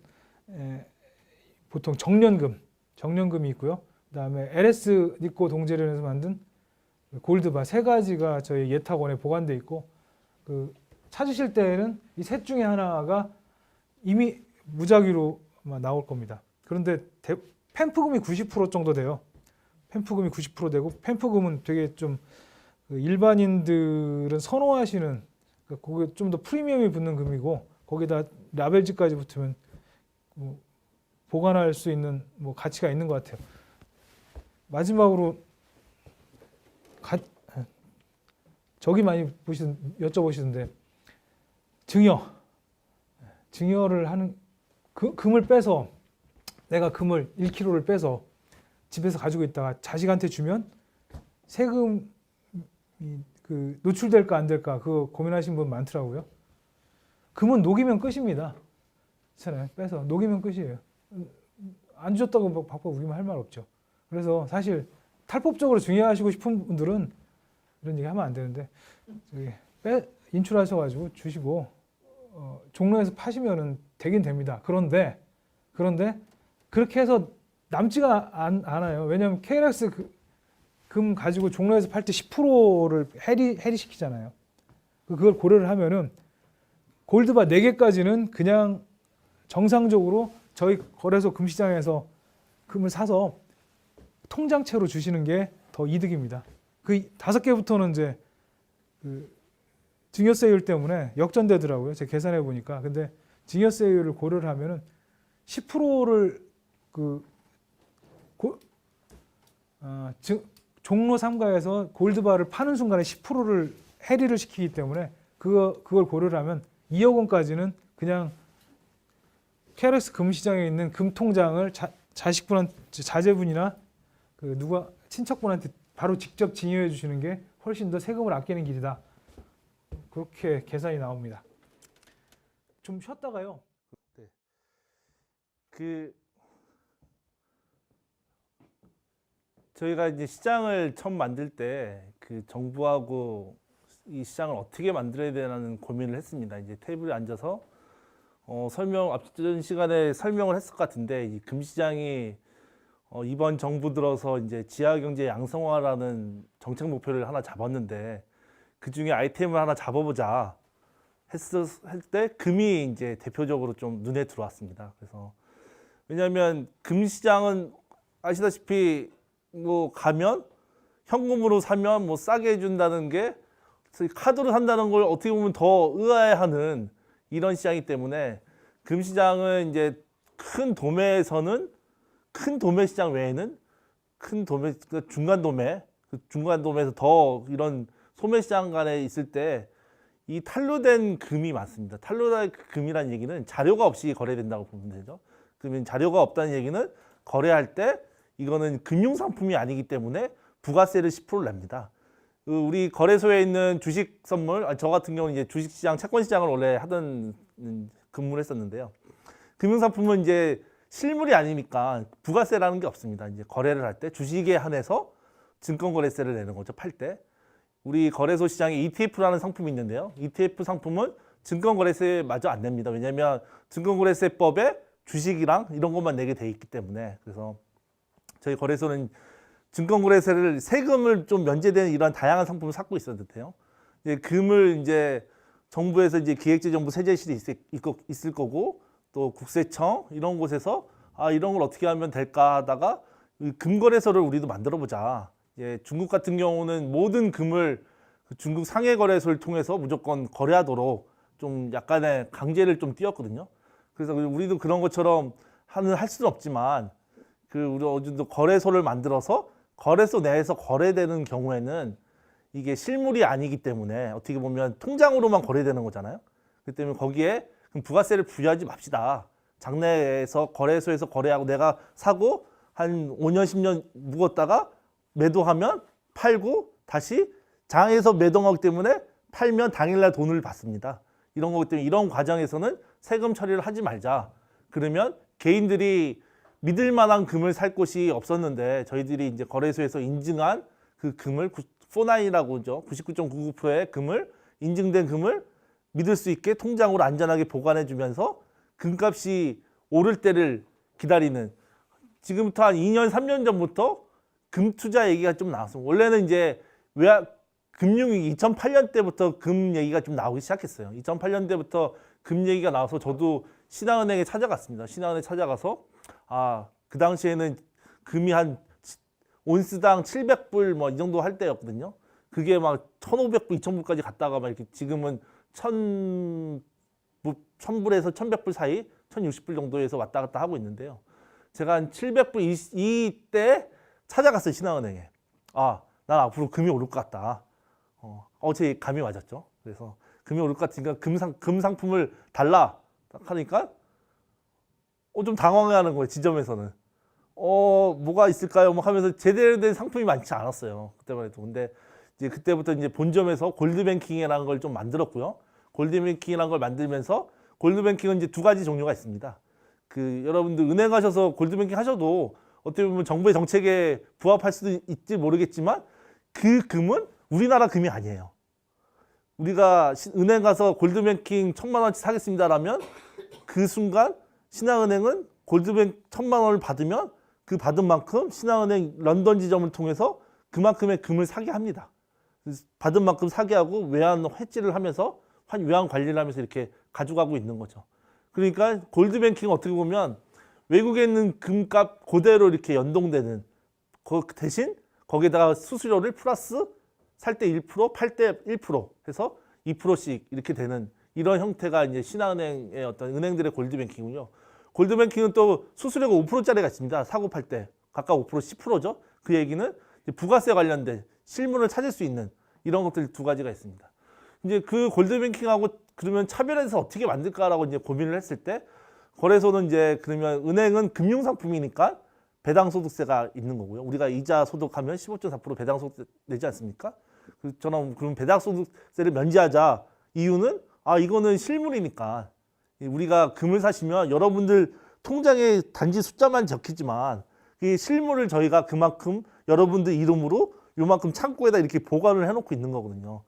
보통 정년금이 있고요. 그 다음에 LS 니코 동제련에서 만든 골드바 세 가지가 저희 예탁원에 보관돼 있고 그 찾으실 때에는 이 셋 중에 하나가 이미 무작위로 나올 겁니다. 그런데 펜프금이 90% 정도 돼요. 펜프금이 90% 되고 펜프금은 되게 좀 일반인들은 선호하시는 거기에 좀 더 프리미엄이 붙는 금이고 거기다 라벨지까지 붙으면 뭐 보관할 수 있는 뭐 가치가 있는 것 같아요. 마지막으로 저기 많이 여쭤보시던데 증여를 하는 금을 빼서 내가 금을 1kg를 빼서 집에서 가지고 있다가 자식한테 주면 세금이 그 노출될까 안 될까 그거 고민하시는 분 많더라고요. 금은 녹이면 끝입니다. 그렇잖아요. 빼서 녹이면 끝이에요. 안 줬다고 뭐 바꿔 우기면 할 말 없죠. 그래서 사실 탈법적으로 증여하시고 싶은 분들은 이런 얘기 하면 안 되는데 인출하셔가지고 주시고 종로에서 파시면은 되긴 됩니다. 그런데 그렇게 해서 남지가 않아요. 왜냐하면 KNX 금 가지고 종로에서 팔 때 10%를 해리시키잖아요. 그걸 고려를 하면은 골드바 4개까지는 그냥 정상적으로 저희 거래소 금시장에서 금을 사서 통장채로 주시는 게 더 이득입니다. 그 5개부터는 이제 그 증여세율 때문에 역전되더라고요. 제가 계산해 보니까. 근데 증여세율을 고려를 하면은 10%를 종로 3가에서 골드바를 파는 순간에 10%를 해리를 시키기 때문에 그걸 고려를 하면 2억 원까지는 그냥 KNX 금시장에 있는 금통장을 자제분이나 친척분한테 바로 직접 증여해 주시는 게 훨씬 더 세금을 아끼는 길이다. 그렇게 계산이 나옵니다. 좀 쉬었다가요. 네. 저희가 이제 시장을 처음 만들 때 정부하고 이 시장을 어떻게 만들어야 되나는 고민을 했습니다. 이제 테이블에 앉아서 앞전 시간에 설명을 했을 것 같은데 이 금시장이 이번 정부 들어서 이제 지하경제 양성화라는 정책 목표를 하나 잡았는데 그 중에 아이템을 하나 잡아보자 할 때 금이 이제 대표적으로 좀 눈에 들어왔습니다. 그래서 왜냐하면 금 시장은 아시다시피 뭐 가면 현금으로 사면 뭐 싸게 해준다는 게 카드로 산다는 걸 어떻게 보면 더 의아해하는 이런 시장이기 때문에 금 시장은 이제 큰 도매에서는 큰 도매 시장 외에는 큰 도매 중간 도매 중간 도매에서 더 이런 소매 시장 간에 있을 때 이 탄로된 금이 많습니다. 탄로된 금이라는 얘기는 자료가 없이 거래된다고 보면 되죠. 그러면 자료가 없다는 얘기는 거래할 때 이거는 금융상품이 아니기 때문에 부가세를 10%를 냅니다. 우리 거래소에 있는 주식 선물, 저 같은 경우는 이제 주식시장, 채권시장을 원래 하던 근무를 했었는데요. 금융상품은 이제 실물이 아니니까 부가세라는 게 없습니다. 이제 거래를 할 때 주식에 한해서 증권거래세를 내는 거죠, 팔 때. 우리 거래소 시장에 ETF라는 상품이 있는데요. ETF 상품은 증권거래세마저 안 냅니다. 왜냐하면 증권거래세법에 주식이랑 이런 것만 내게 돼 있기 때문에. 그래서 저희 거래소는 증권거래세를 세금을 좀 면제되는 이런 다양한 상품을 찾고 있었는데요. 이제 금을 이제 정부에서 이제 기획재정부 세제실이 있을 거고 또 국세청 이런 곳에서 이런 걸 어떻게 하면 될까 하다가 금거래소를 우리도 만들어 보자. 중국 같은 경우는 모든 금을 중국 상해거래소를 통해서 무조건 거래하도록 좀 약간의 강제를 좀 띄웠거든요. 그래서 우리도 그런 것처럼 할 수는 없지만 우리 어느 정도 거래소를 만들어서 거래소 내에서 거래되는 경우에는 이게 실물이 아니기 때문에 어떻게 보면 통장으로만 거래되는 거잖아요. 그렇기 때문에 거기에 부가세를 부여하지 맙시다. 장내에서 거래소에서 거래하고 내가 사고 한 5년 10년 묵었다가 매도하면 팔고 다시 장에서 매도하기 때문에 팔면 당일날 돈을 받습니다. 이런 거기 때문에 이런 과정에서는 세금 처리를 하지 말자. 그러면 개인들이 믿을 만한 금을 살 곳이 없었는데 저희들이 이제 거래소에서 인증한 그 금을 49이라고 하죠. 99.99%의 금을 인증된 금을 믿을 수 있게 통장으로 안전하게 보관해 주면서 금값이 오를 때를 기다리는 지금부터 한 2년 3년 전부터 금 투자 얘기가 좀 나왔습니다. 원래는 이제 금융위기 2008년 때부터 금 얘기가 좀 나오기 시작했어요. 2008년 때부터 금 얘기가 나와서 저도 신한은행에 찾아갔습니다. 신한은행 찾아가서 그 당시에는 금이 한 온스당 700불 뭐 이 정도 할 때였거든요. 그게 막 1,500불, 2,000불까지 갔다가 막 이렇게 지금은 1,000불에서 1,100불 사이, 1,060불 정도에서 왔다 갔다 하고 있는데요. 제가 한 700불 이때 찾아갔어요, 신한은행에. 난 앞으로 금이 오를 것 같다. 제 감이 맞았죠. 그래서 금이 오를 것 같으니까 금 상품을 달라. 딱 하니까 좀 당황해하는 거예요, 지점에서는. 뭐가 있을까요? 뭐 하면서 제대로 된 상품이 많지 않았어요. 그때만 해도. 근데 이제 그때부터 이제 본점에서 골드뱅킹이라는 걸 좀 만들었고요. 골드뱅킹이라는 걸 만들면서 골드뱅킹은 이제 두 가지 종류가 있습니다. 여러분들 은행 가셔서 골드뱅킹 하셔도 어떻게 보면 정부의 정책에 부합할 수도 있지 모르겠지만 그 금은 우리나라 금이 아니에요. 우리가 은행 가서 골드뱅킹 1,000만 원치 사겠습니다라면 그 순간 신한은행은 골드뱅 1,000만 원을 받으면 그 받은 만큼 신한은행 런던 지점을 통해서 그만큼의 금을 사게 합니다. 받은 만큼 사게 하고 외환 해지를 하면서 외환 관리를 하면서 이렇게 가져가고 있는 거죠. 그러니까 골드뱅킹은 어떻게 보면 외국에 있는 금값 그대로 이렇게 연동되는 대신 거기에다가 수수료를 플러스 살 때 1%, 팔 때 1% 해서 2%씩 이렇게 되는 이런 형태가 이제 신한은행의 어떤 은행들의 골드뱅킹이군요. 골드뱅킹은 또 수수료가 5%짜리가 있습니다. 사고 팔 때 각각 5%, 10%죠. 그 얘기는 부가세 관련된 실물을 찾을 수 있는 이런 것들 두 가지가 있습니다. 이제 그 골드뱅킹하고 그러면 차별해서 어떻게 만들까라고 이제 고민을 했을 때 거래소는 이제 그러면 은행은 금융상품이니까 배당소득세가 있는 거고요. 우리가 이자 소득하면 15.4% 배당소득세 내지 않습니까? 저는 그럼 배당소득세를 면제하자. 이유는 이거는 실물이니까 우리가 금을 사시면 여러분들 통장에 단지 숫자만 적히지만 이 실물을 저희가 그만큼 여러분들 이름으로 요만큼 창고에다 이렇게 보관을 해놓고 있는 거거든요.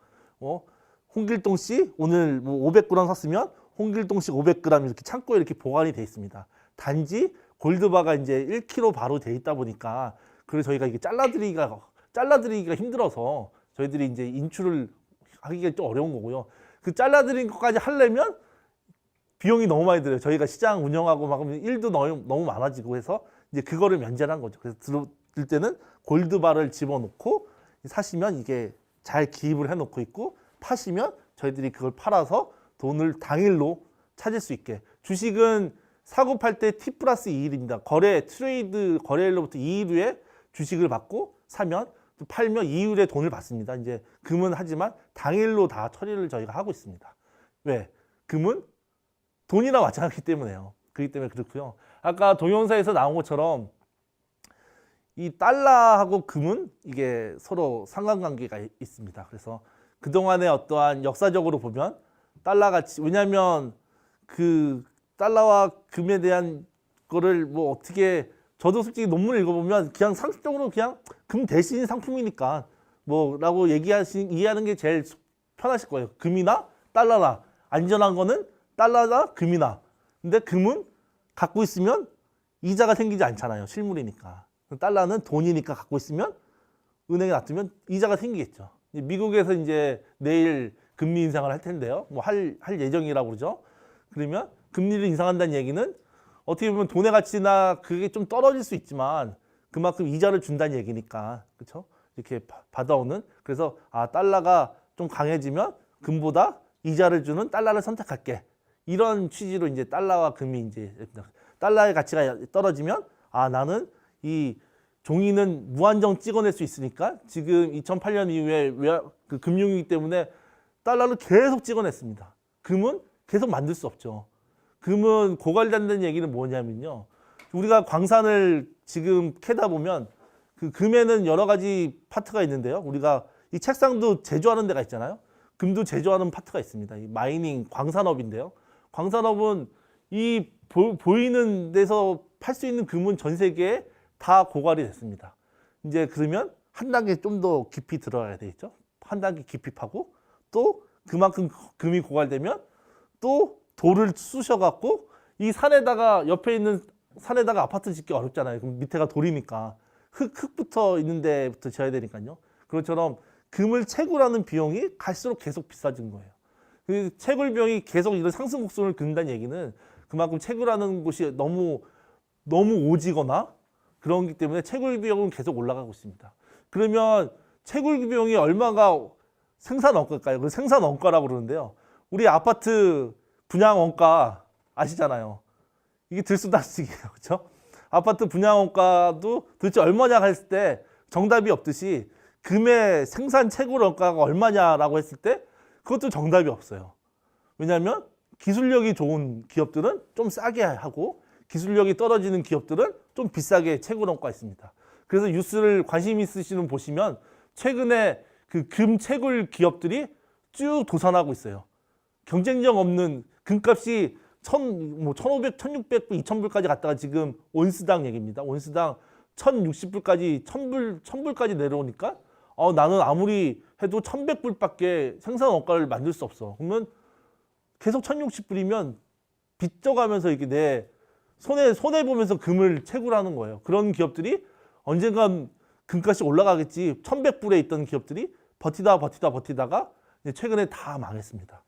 홍길동 씨 오늘 뭐 500g 샀으면 홍길동 씨 500g 이렇게 창고에 이렇게 보관이 돼 있습니다. 단지 골드바가 이제 1kg 바로 돼 있다 보니까 그래서 저희가 이게 잘라드리기가 힘들어서 저희들이 이제 인출을 하기가 좀 어려운 거고요. 그 잘라드린 것까지 하려면 비용이 너무 많이 들어요. 저희가 시장 운영하고 막 하면 일도 너무 많아지고 해서 이제 그거를 면제를 한 거죠. 그래서 들 때는 골드바를 집어넣고 사시면 이게 잘 기입을 해놓고 있고 파시면 저희들이 그걸 팔아서 돈을 당일로 찾을 수 있게. 주식은 사고 팔 때 T 플러스 2일입니다. 트레이드 거래일로부터 2일 후에 주식을 받고 사면 또 팔면 2일에 돈을 받습니다. 이제 금은 하지만 당일로 다 처리를 저희가 하고 있습니다. 왜? 금은 돈이나 마찬가지기 때문에요. 그렇기 때문에 그렇고요. 아까 동영상에서 나온 것처럼 이 달러하고 금은 이게 서로 상관관계가 있습니다. 그래서 그동안에 어떠한 역사적으로 보면 달러 가치, 왜냐하면 그 달러와 금에 대한 거를 뭐 어떻게, 저도 솔직히 논문을 읽어보면 그냥 상식적으로 그냥 금 대신 상품이니까 뭐라고 이해하는 게 제일 편하실 거예요. 금이나 달러나 안전한 거는 달러나 금이나. 근데 금은 갖고 있으면 이자가 생기지 않잖아요. 실물이니까. 달러는 돈이니까 갖고 있으면 은행에 놔두면 이자가 생기겠죠. 미국에서 이제 내일 금리 인상을 할 텐데요. 뭐 할 예정이라고 그러죠. 그러면 금리를 인상한다는 얘기는 어떻게 보면 돈의 가치나 그게 좀 떨어질 수 있지만 그만큼 이자를 준다는 얘기니까, 그렇죠? 이렇게 받아오는. 그래서 달러가 좀 강해지면 금보다 이자를 주는 달러를 선택할게. 이런 취지로 이제 달러와 금이 이제 달러의 가치가 떨어지면 나는 이 종이는 무한정 찍어낼 수 있으니까 지금 2008년 이후에 그 금융위기 때문에 달러를 계속 찍어냈습니다. 금은 계속 만들 수 없죠. 금은 고갈된다는 얘기는 뭐냐면요. 우리가 광산을 지금 캐다 보면 그 금에는 여러 가지 파트가 있는데요. 우리가 이 책상도 제조하는 데가 있잖아요. 금도 제조하는 파트가 있습니다. 이 마이닝, 광산업인데요. 광산업은 이 보이는 데서 팔 수 있는 금은 전 세계에 다 고갈이 됐습니다. 이제 그러면 한 단계 좀 더 깊이 들어가야 되겠죠. 한 단계 깊이 파고 또 그만큼 금이 고갈되면 또 돌을 쑤셔갖고 이 산에다가 옆에 있는 산에다가 아파트 짓기 어렵잖아요. 그럼 밑에가 돌이니까 흙부터 있는 데부터 지어야 되니까요. 그것처럼 금을 채굴하는 비용이 갈수록 계속 비싸진 거예요. 그 채굴 비용이 계속 이런 상승 곡선을 그린다는 얘기는 그만큼 채굴하는 곳이 너무 오지거나 그런기 때문에 채굴 비용은 계속 올라가고 있습니다. 그러면 채굴 비용이 얼마가 생산 원가일까요? 그 생산 원가라고 그러는데요. 우리 아파트 분양 원가 아시잖아요. 이게 들쑥날쑥이에요. 그렇죠? 아파트 분양 원가도 도대체 얼마냐 했을 때 정답이 없듯이 금의 생산 채굴 원가가 얼마냐라고 했을 때 그것도 정답이 없어요. 왜냐하면 기술력이 좋은 기업들은 좀 싸게 하고 기술력이 떨어지는 기업들은 좀 비싸게 채굴 원가가 있습니다. 그래서 뉴스를 관심 있으시는 분 보시면 최근에 그 금 채굴 기업들이 쭉 도산하고 있어요. 경쟁력 없는 금값이 1,500, 1,600불, 2,000불까지 갔다가 지금 온스당 얘기입니다. 온스당 1,060불까지 1,000불까지 내려오니까 나는 아무리 해도 1,100불밖에 생산 원가를 만들 수 없어. 그러면 계속 1,060불이면 빚져가면서 이게 내 손해 보면서 금을 채굴하는 거예요. 그런 기업들이 언젠간 금값이 올라가겠지. 1,100불에 있던 기업들이 버티다가 이제 최근에 다 망했습니다.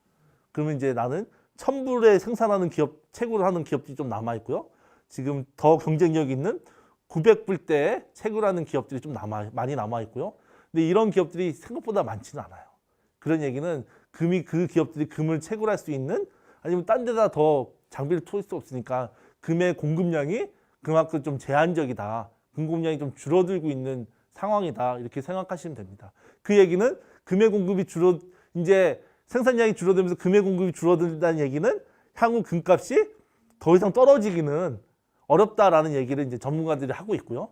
그러면 이제 나는 1,000불에 생산하는 기업, 채굴을 하는 기업들이 좀 남아 있고요. 지금 더 경쟁력 있는 900불대에 채굴하는 기업들이 좀 많이 남아 있고요. 근데 이런 기업들이 생각보다 많지는 않아요. 그런 얘기는 그 기업들이 금을 채굴할 수 있는, 아니면 딴 데다 더 장비를 투입할 수 없으니까 금의 공급량이 그만큼 좀 제한적이다. 공급량이 좀 줄어들고 있는 상황이다. 이렇게 생각하시면 됩니다. 그 얘기는 금의 공급이 이제 생산량이 줄어들면서 금의 공급이 줄어든다는 얘기는 향후 금값이 더 이상 떨어지기는 어렵다라는 얘기를 이제 전문가들이 하고 있고요.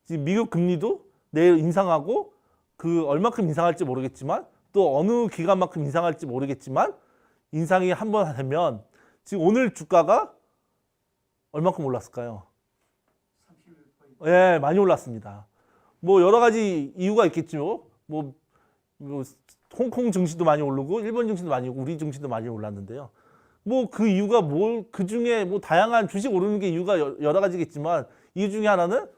지금 미국 금리도 내일 인상하고 그 얼마큼 인상할지 모르겠지만 또 어느 기간만큼 인상할지 모르겠지만 인상이 한 번 되면 지금 오늘 주가가 얼마큼 올랐을까요? 예, 많이 올랐습니다. 뭐 여러 가지 이유가 있겠죠. 뭐 홍콩 증시도 많이 오르고 일본 증시도 많이 오르고 우리 증시도 많이 올랐는데요. 뭐 그 이유가 그 중에 뭐 다양한 주식 오르는 게 이유가 여러 가지겠지만 이 중에 하나는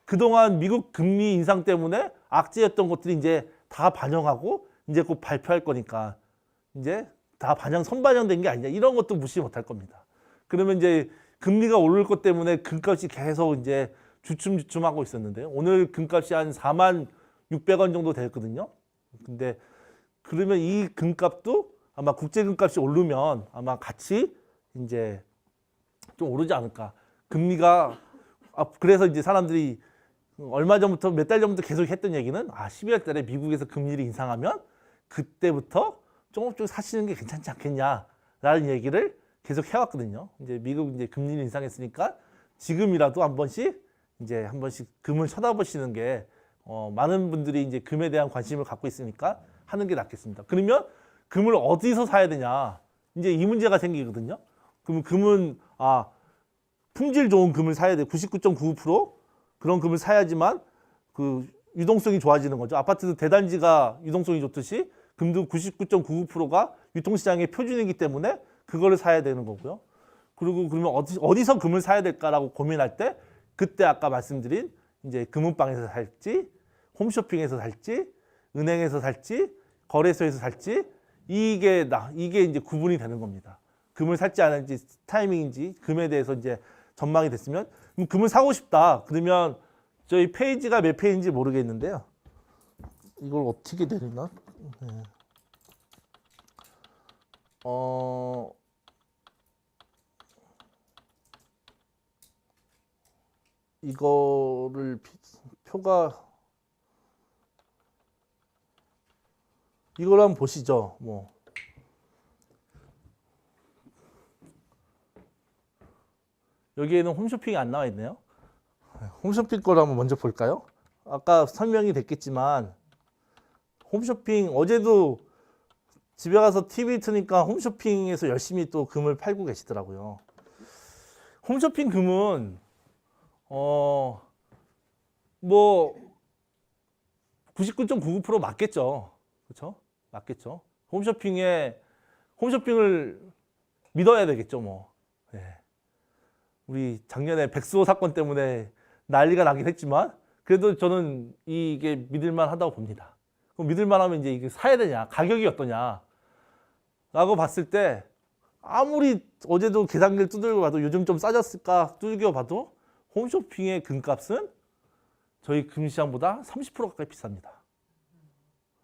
그동안 미국 금리 인상 때문에 악재였던 것들이 이제 다 반영하고 이제 곧 발표할 거니까 이제 다 선반영된 게 아니냐 이런 것도 무시 못할 겁니다. 그러면 이제 금리가 오를 것 때문에 금값이 계속 이제 주춤주춤하고 있었는데요. 오늘 금값이 한 4만 600원 정도 됐거든요. 근데 그러면 이 금값도 아마 국제 금값이 오르면 아마 같이 이제 좀 오르지 않을까. 금리가 그래서 이제 사람들이 얼마 전부터 몇 달 전부터 계속 했던 얘기는 12월 달에 미국에서 금리를 인상하면 그때부터 조금씩 사시는 게 괜찮지 않겠냐라는 얘기를 계속 해왔거든요. 이제 미국 이제 금리를 인상했으니까 지금이라도 한 번씩 금을 쳐다보시는 게 많은 분들이 이제 금에 대한 관심을 갖고 있으니까 하는 게 낫겠습니다. 그러면 금을 어디서 사야 되냐 이제 이 문제가 생기거든요. 그러면 금은 품질 좋은 금을 사야 돼. 99.99% 그런 금을 사야지만 그 유동성이 좋아지는 거죠. 아파트도 대단지가 유동성이 좋듯이 금도 99.99%가 유통시장의 표준이기 때문에 그거를 사야 되는 거고요. 그리고 그러면 어디서 금을 사야 될까라고 고민할 때 그때 아까 말씀드린 이제 금은방에서 살지, 홈쇼핑에서 살지, 은행에서 살지, 거래소에서 살지 이게 이제 구분이 되는 겁니다. 금을 살지 않을지 타이밍인지 금에 대해서 이제 전망이 됐으면 금을 사고 싶다. 그러면 저희 페이지가 몇 페이지인지 모르겠는데요. 이걸 어떻게 내리나? 네. 이거를 표가 이걸 한번 보시죠. 뭐 여기에는 홈쇼핑이 안 나와 있네요. 홈쇼핑 거를 한번 먼저 볼까요? 아까 설명이 됐겠지만 홈쇼핑 어제도 집에 가서 TV 트니까 홈쇼핑에서 열심히 또 금을 팔고 계시더라고요. 홈쇼핑 금은 뭐 99.99% 맞겠죠. 그렇죠? 맞겠죠. 홈쇼핑을 믿어야 되겠죠, 뭐. 네. 우리 작년에 백수호 사건 때문에 난리가 나긴 했지만 그래도 저는 이게 믿을만 하다고 봅니다. 그럼 믿을만 하면 이제 이게 사야 되냐, 가격이 어떠냐 라고 봤을 때 아무리 어제도 계산기를 두들겨 봐도 요즘 좀 싸졌을까 두들겨 봐도 홈쇼핑의 금값은 저희 금시장보다 30% 가까이 비쌉니다.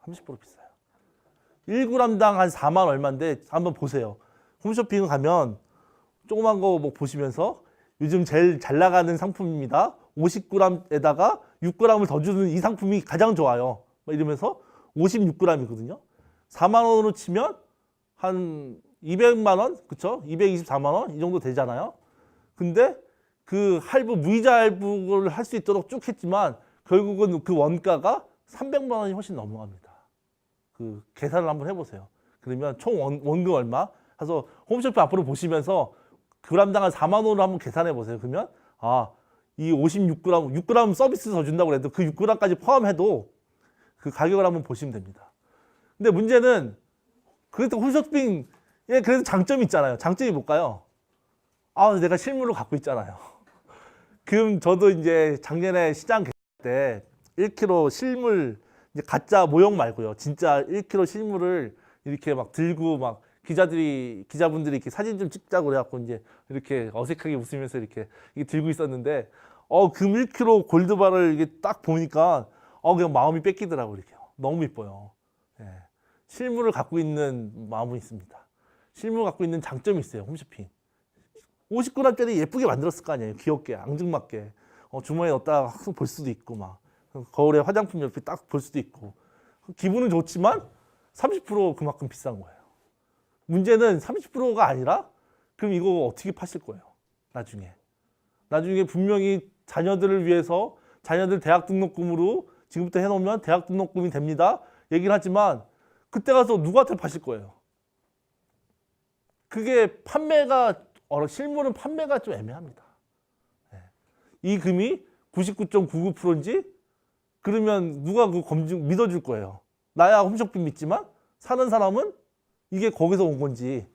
30% 비싸요. 1g당 한 4만 얼마인데 한번 보세요. 홈쇼핑 가면 조그만 거 뭐 보시면서 요즘 제일 잘 나가는 상품입니다. 50g에다가 6g을 더 주는 이 상품이 가장 좋아요. 이러면서 56g이거든요. 4만 원으로 치면 한 200만 원, 그쵸? 224만 원 이 정도 되잖아요. 근데 그 무이자 할부를 할 수 있도록 쭉 했지만 결국은 그 원가가 300만 원이 훨씬 넘어갑니다. 그 계산을 한번 해보세요. 그러면 총 원금 얼마? 그래서 홈쇼핑 앞으로 보시면서 그램당 한 4만 원으로 한번 계산해 보세요. 그러면 이 56g, 6g 서비스 더 준다고 해도 그 6g까지 포함해도 그 가격을 한번 보시면 됩니다. 근데 문제는 그래도 홈쇼핑에 그래도 장점이 있잖아요. 장점이 뭘까요? 내가 실물을 갖고 있잖아요. 그럼 저도 이제 작년에 시장 개최 때 1kg 실물 이제 가짜 모형 말고요. 진짜 1kg 실물을 이렇게 막 들고 막 기자분들이 이렇게 사진 좀 찍자고 그래갖고 이제 이렇게 어색하게 웃으면서 이렇게 들고 있었는데 금 1kg 골드바를 이게 딱 보니까 그냥 마음이 뺏기더라고 이렇게 너무 이뻐요. 예. 실물을 갖고 있는 마음은 있습니다. 실물 갖고 있는 장점이 있어요. 홈쇼핑 50g짜리 예쁘게 만들었을 거 아니에요. 귀엽게 앙증맞게 주머니에 넣었다가 항상 볼 수도 있고 막 거울에 화장품 옆에 딱 볼 수도 있고 기분은 좋지만 30% 그만큼 비싼 거예요. 문제는 30%가 아니라 그럼 이거 어떻게 파실 거예요? 나중에 분명히 자녀들을 위해서 자녀들 대학 등록금으로 지금부터 해놓으면 대학 등록금이 됩니다. 얘기를 하지만 그때 가서 누구한테 파실 거예요? 그게 실물은 판매가 좀 애매합니다. 이 금이 99.99%인지 그러면 누가 그 믿어줄 거예요? 나야 홈쇼핑 믿지만 사는 사람은 이게 거기서 온 건지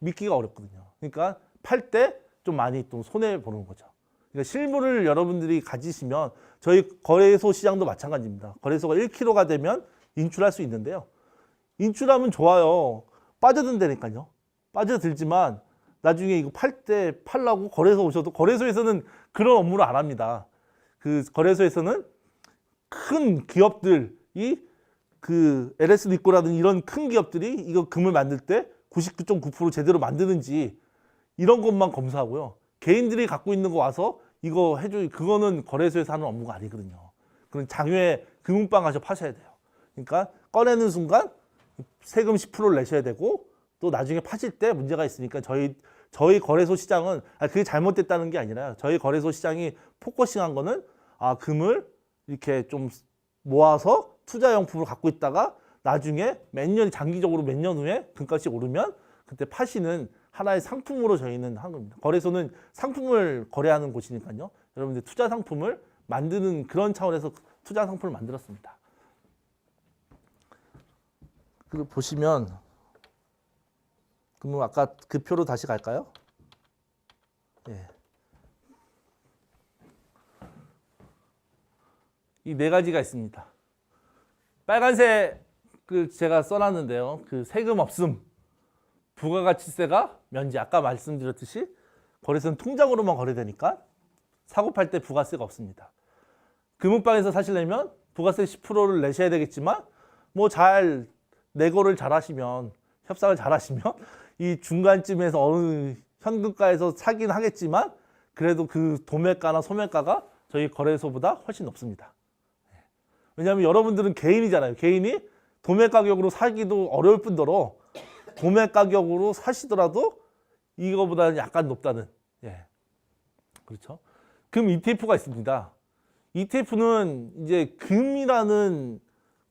믿기가 어렵거든요. 그러니까 팔 때 좀 많이 또 손해 보는 거죠. 그러니까 실물을 여러분들이 가지시면 저희 거래소 시장도 마찬가지입니다. 거래소가 1kg가 되면 인출할 수 있는데요. 인출하면 좋아요. 빠져든다니까요. 빠져들지만 나중에 이거 팔 때 팔라고 거래소 오셔도 거래소에서는 그런 업무를 안 합니다. 그 거래소에서는 큰 기업들이 그 LS 리코라든지 이런 큰 기업들이 이거 금을 만들 때 99.9% 제대로 만드는지 이런 것만 검사하고요. 개인들이 갖고 있는 거 와서 이거 해줘, 그거는 거래소에서 하는 업무가 아니거든요. 그럼 장외 금은방 가서 파셔야 돼요. 그러니까 꺼내는 순간 세금 10%를 내셔야 되고 또 나중에 파실 때 문제가 있으니까 저희 거래소 시장은 그게 잘못됐다는 게 아니라 저희 거래소 시장이 포커싱한 거는 금을 이렇게 좀 모아서 투자용품을 갖고 있다가 나중에 장기적으로 몇 년 후에 금값이 오르면 그때 파시는 하나의 상품으로 저희는 한 겁니다. 거래소는 상품을 거래하는 곳이니까요. 여러분들 투자 상품을 만드는 그런 차원에서 투자 상품을 만들었습니다. 그리고 보시면 그러면 아까 그 표로 다시 갈까요? 예. 이 네 가지가 있습니다. 빨간색을 제가 써놨는데요. 그 세금 없음, 부가가치세가 면제. 아까 말씀드렸듯이 거래소는 통장으로만 거래되니까 사고 팔 때 부가세가 없습니다. 금은방에서 사시려면 부가세 10%를 내셔야 되겠지만 뭐 잘 내고를 잘 하시면, 협상을 잘 하시면 이 중간쯤에서 어느 현금가에서 사긴 하겠지만 그래도 그 도매가나 소매가가 저희 거래소보다 훨씬 높습니다. 왜냐하면 여러분들은 개인이잖아요. 개인이 도매 가격으로 사기도 어려울 뿐더러 도매 가격으로 사시더라도 이거보다는 약간 높다는. 예. 그렇죠. 금 ETF가 있습니다. ETF는 이제 금이라는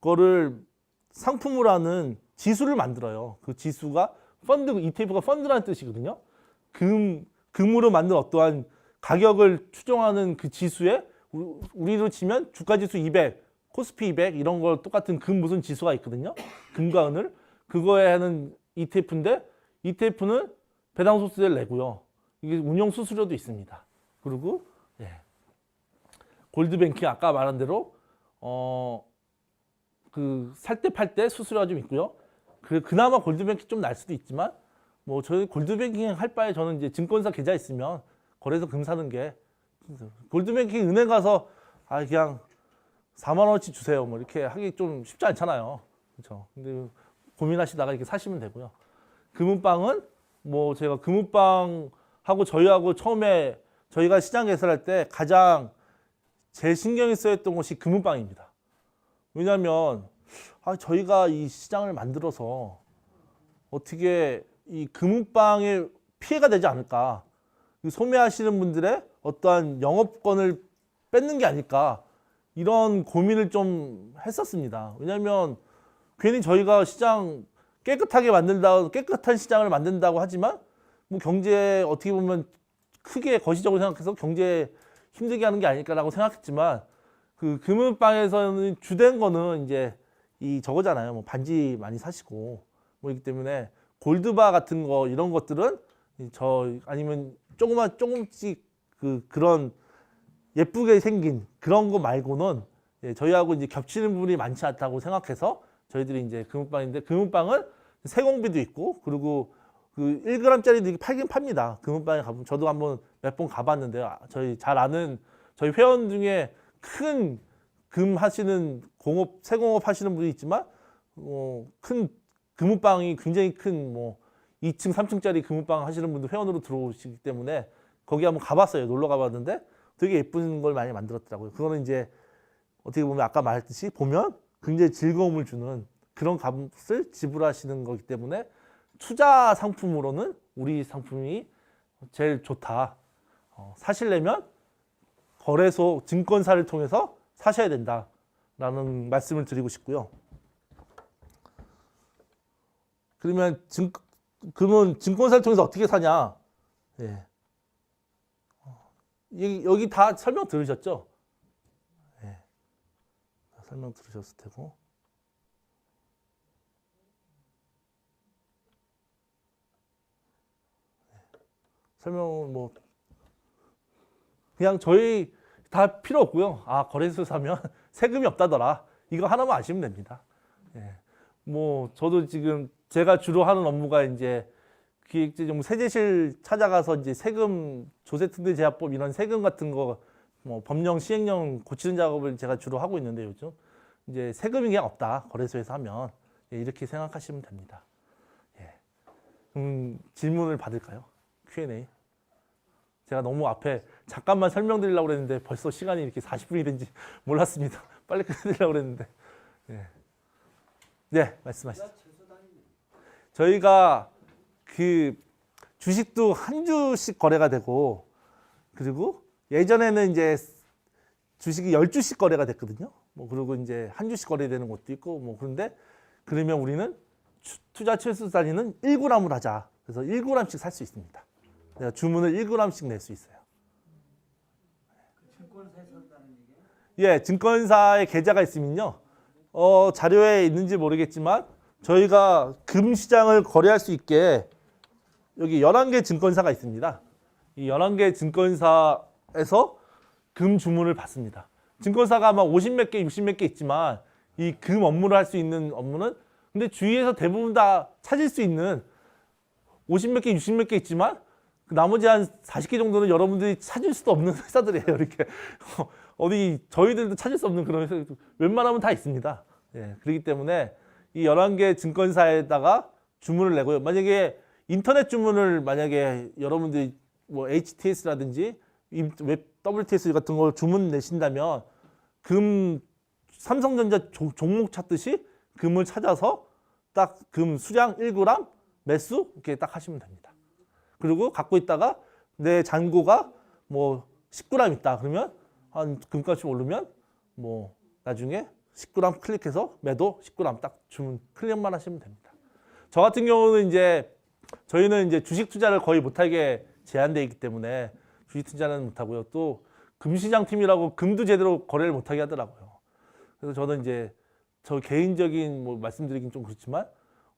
거를 상품으로 하는 지수를 만들어요. 그 지수가 펀드, ETF가 펀드라는 뜻이거든요. 금으로 만든 어떠한 가격을 추정하는 그 지수에 우리로 치면 주가지수 200, 코스피 200 이런 거 똑같은 금 무슨 지수가 있거든요. 금과 은을 그거에 하는 ETF인데 ETF는 배당 소수세를 내고요. 이게 운용 수수료도 있습니다. 그리고 골드뱅킹 아까 말한 대로 그 살 때 팔 때 수수료가 좀 있고요. 그나마 골드뱅킹 좀 날 수도 있지만 뭐 저희 골드뱅킹 할 바에 저는 이제 증권사 계좌 있으면 거래소 금 사는 게 골드뱅킹 은행 가서 그냥 4만 원어치 주세요. 뭐 이렇게 하기 좀 쉽지 않잖아요. 그렇죠. 근데 고민하시다가 이렇게 사시면 되고요. 금은방은 뭐 제가 금은방하고 저희하고 처음에 저희가 시장 개설할 때 가장 제일 신경이 쓰였던 것이 금은방입니다. 왜냐하면 저희가 이 시장을 만들어서 어떻게 이 금은방에 피해가 되지 않을까, 소매하시는 분들의 어떠한 영업권을 뺏는 게 아닐까, 이런 고민을 좀 했었습니다. 왜냐하면 괜히 저희가 시장 깨끗한 시장을 만든다고 하지만 뭐 경제 어떻게 보면 크게 거시적으로 생각해서 경제 힘들게 하는 게 아닐까라고 생각했지만 그 금은방에서는 주된 거는 이제 저거잖아요. 뭐 반지 많이 사시고 뭐이기 때문에 골드바 같은 거 이런 것들은 아니면 조금씩 그런 예쁘게 생긴 그런 거 말고는 저희하고 이제 겹치는 부분이 많지 않다고 생각해서 저희들이 이제 금은방인데, 금은방은 세공비도 있고 그리고 그 1g짜리도 팔긴 팝니다. 금은방에 가보면 저도 한번 몇 번 가봤는데요. 저희 잘 아는 저희 회원 중에 큰 금 하시는 세공업 하시는 분이 있지만 큰 금은방이 굉장히 큰 뭐 2층, 3층짜리 금은방 하시는 분도 회원으로 들어오시기 때문에 거기 한번 가봤어요. 놀러 가봤는데 되게 예쁜 걸 많이 만들었더라고요. 그거는 이제 어떻게 보면 아까 말했듯이 보면 굉장히 즐거움을 주는 그런 값을 지불하시는 거기 때문에 투자 상품으로는 우리 상품이 제일 좋다. 사시려면 거래소, 증권사를 통해서 사셔야 된다라는 말씀을 드리고 싶고요. 그러면 그러면 증권사를 통해서 어떻게 사냐? 여기 다 설명 들으셨죠? 설명 들으셨을 테고. 설명 뭐 그냥 저희 다 필요 없고요. 아, 거래소 사면 세금이 없다더라. 이거 하나만 아시면 됩니다. 예. 뭐 저도 지금 제가 주로 하는 업무가 이제 기획재정부 세제실 찾아가서 이제 세금 조세특례제한법 이런 세금 같은 거 뭐 법령 시행령 고치는 작업을 제가 주로 하고 있는데 요즘 이제 세금이 그냥 없다. 거래소에서 하면 예, 이렇게 생각하시면 됩니다. 예. 질문을 받을까요? Q&A. 제가 너무 앞에 잠깐만 설명드리려고 그랬는데 벌써 시간이 이렇게 40분이 된지 몰랐습니다. 빨리 끝내드리려고 그랬는데. 예. 네, 말씀하시죠. 저희가 그 주식도 한 주씩 거래가 되고 그리고 예전에는 이제 주식이 10주씩 거래가 됐거든요. 뭐 그리고 이제 한 주씩 거래되는 것도 있고 뭐 그런데 그러면 우리는 투자 최소 단위는 1g을 하자. 그래서 1g씩 살 수 있습니다. 내가 주문을 1g씩 낼 수 있어요. 증권사에서 한다는 얘기예요? 예, 증권사에 계좌가 있으면요. 자료에 있는지 모르겠지만 저희가 금 시장을 거래할 수 있게 여기 11개 증권사가 있습니다. 이 11개 증권사에서 금 주문을 받습니다. 증권사가 아마 50몇 개, 60몇 개 있지만 이 금 업무를 할 수 있는 업무는 근데 주위에서 대부분 다 찾을 수 있는 50몇 개, 60몇 개 있지만 나머지 한 40개 정도는 여러분들이 찾을 수도 없는 회사들이에요. 이렇게 어디 저희들도 찾을 수 없는 그런 회사 웬만하면 다 있습니다. 예, 그렇기 때문에 이 11개 증권사에다가 주문을 내고요. 만약에 인터넷 주문을 만약에 여러분들이 뭐 HTS라든지 웹 WTS 같은 걸 주문 내신다면 금 삼성전자 종목 찾듯이 금을 찾아서 딱 금 수량 1g 매수 이렇게 딱 하시면 됩니다. 그리고 갖고 있다가 내 잔고가 뭐 10g 있다 그러면 한 금값이 오르면 뭐 나중에 10g 클릭해서 매도 10g 딱 주문 클릭만 하시면 됩니다. 저 같은 경우는 이제 저희는 이제 주식 투자를 거의 못하게 제한되어 있기 때문에 주식 투자는 못하고요. 또 금시장 팀이라고 금도 제대로 거래를 못하게 하더라고요. 그래서 저는 이제 저 개인적인 뭐 말씀드리긴 좀 그렇지만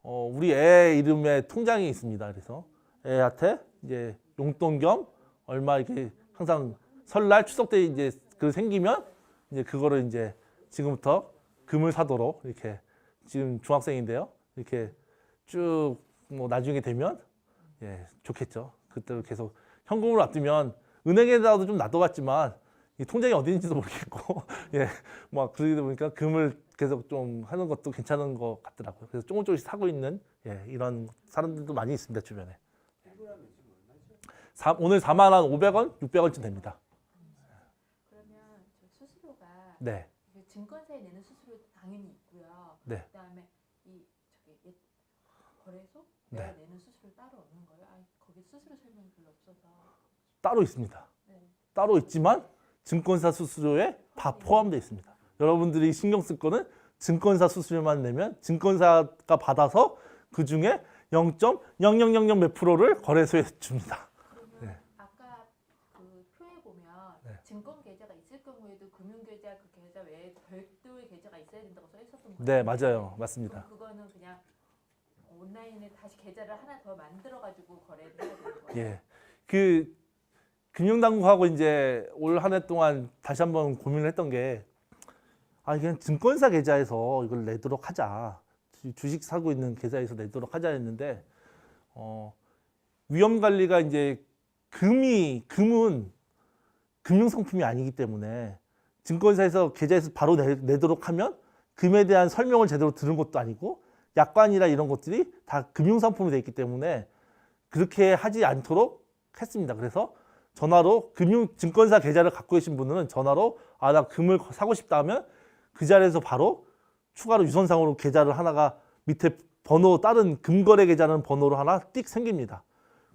우리 애 이름에 통장이 있습니다. 그래서 애한테 이제 용돈 겸 얼마 이렇게 항상 설날 추석 때 이제 그 생기면 이제 그거를 이제 지금부터 금을 사도록 이렇게 지금 중학생인데요. 이렇게 쭉 뭐 나중에 되면 예, 좋겠죠. 그때로 계속 현금으로 놔두면 은행에다도 좀 놔둬봤지만 이 통장이 어디 있는지도 모르겠고 예, 막 그러다 보니까 금을 계속 좀 하는 것도 괜찮은 것 같더라고요. 그래서 조금씩 사고 있는 예, 이런 사람들도 많이 있습니다 주변에. 오늘 45,500원, 600원쯤 됩니다. 그러면 저 수수료가 네, 그 증권사에 내는 수수료 당연히 있고요. 네. 그다음에 이 저기 거래소 네. 내가 내는 수수료 따로 없는 거예요? 아, 거기 수수료 설명이 별로 없어서. 따로 있습니다. 네. 따로 있지만 증권사 수수료에 다 포함되어 있습니다. 여러분들이 신경 쓸 거는 증권사 수수료만 내면 증권사가 받아서 그 중에 0.0000 몇 프로를 거래소에 줍니다. 그러면 네. 아까 그 표에 보면 네. 증권 계좌가 있을 경우에도 금융 계좌 그 계좌 외에 별도의 계좌가 있어야 된다고 써 있었던 거예요. 네, 맞아요. 맞습니다. 그럼 그거는 그냥 온라인에 다시 계좌를 하나 더 만들어 가지고 거래를 해야 되는 거예요. 예. 그 금융당국하고 이제 올 한 해 동안 다시 한번 고민을 했던 게 그냥 증권사 계좌에서 이걸 내도록 하자. 주식 사고 있는 계좌에서 내도록 하자 했는데 위험 관리가 이제 금은 금융 상품이 아니기 때문에 증권사에서 계좌에서 바로 내도록 하면 금에 대한 설명을 제대로 들은 것도 아니고 약관이나 이런 것들이 다 금융 상품이 되어 있기 때문에 그렇게 하지 않도록 했습니다. 그래서 전화로 증권사 계좌를 갖고 계신 분은 전화로 나 금을 사고 싶다 하면 그 자리에서 바로 추가로 유선상으로 계좌를 하나가 밑에 번호 다른 금거래 계좌는 번호로 하나 띡 생깁니다.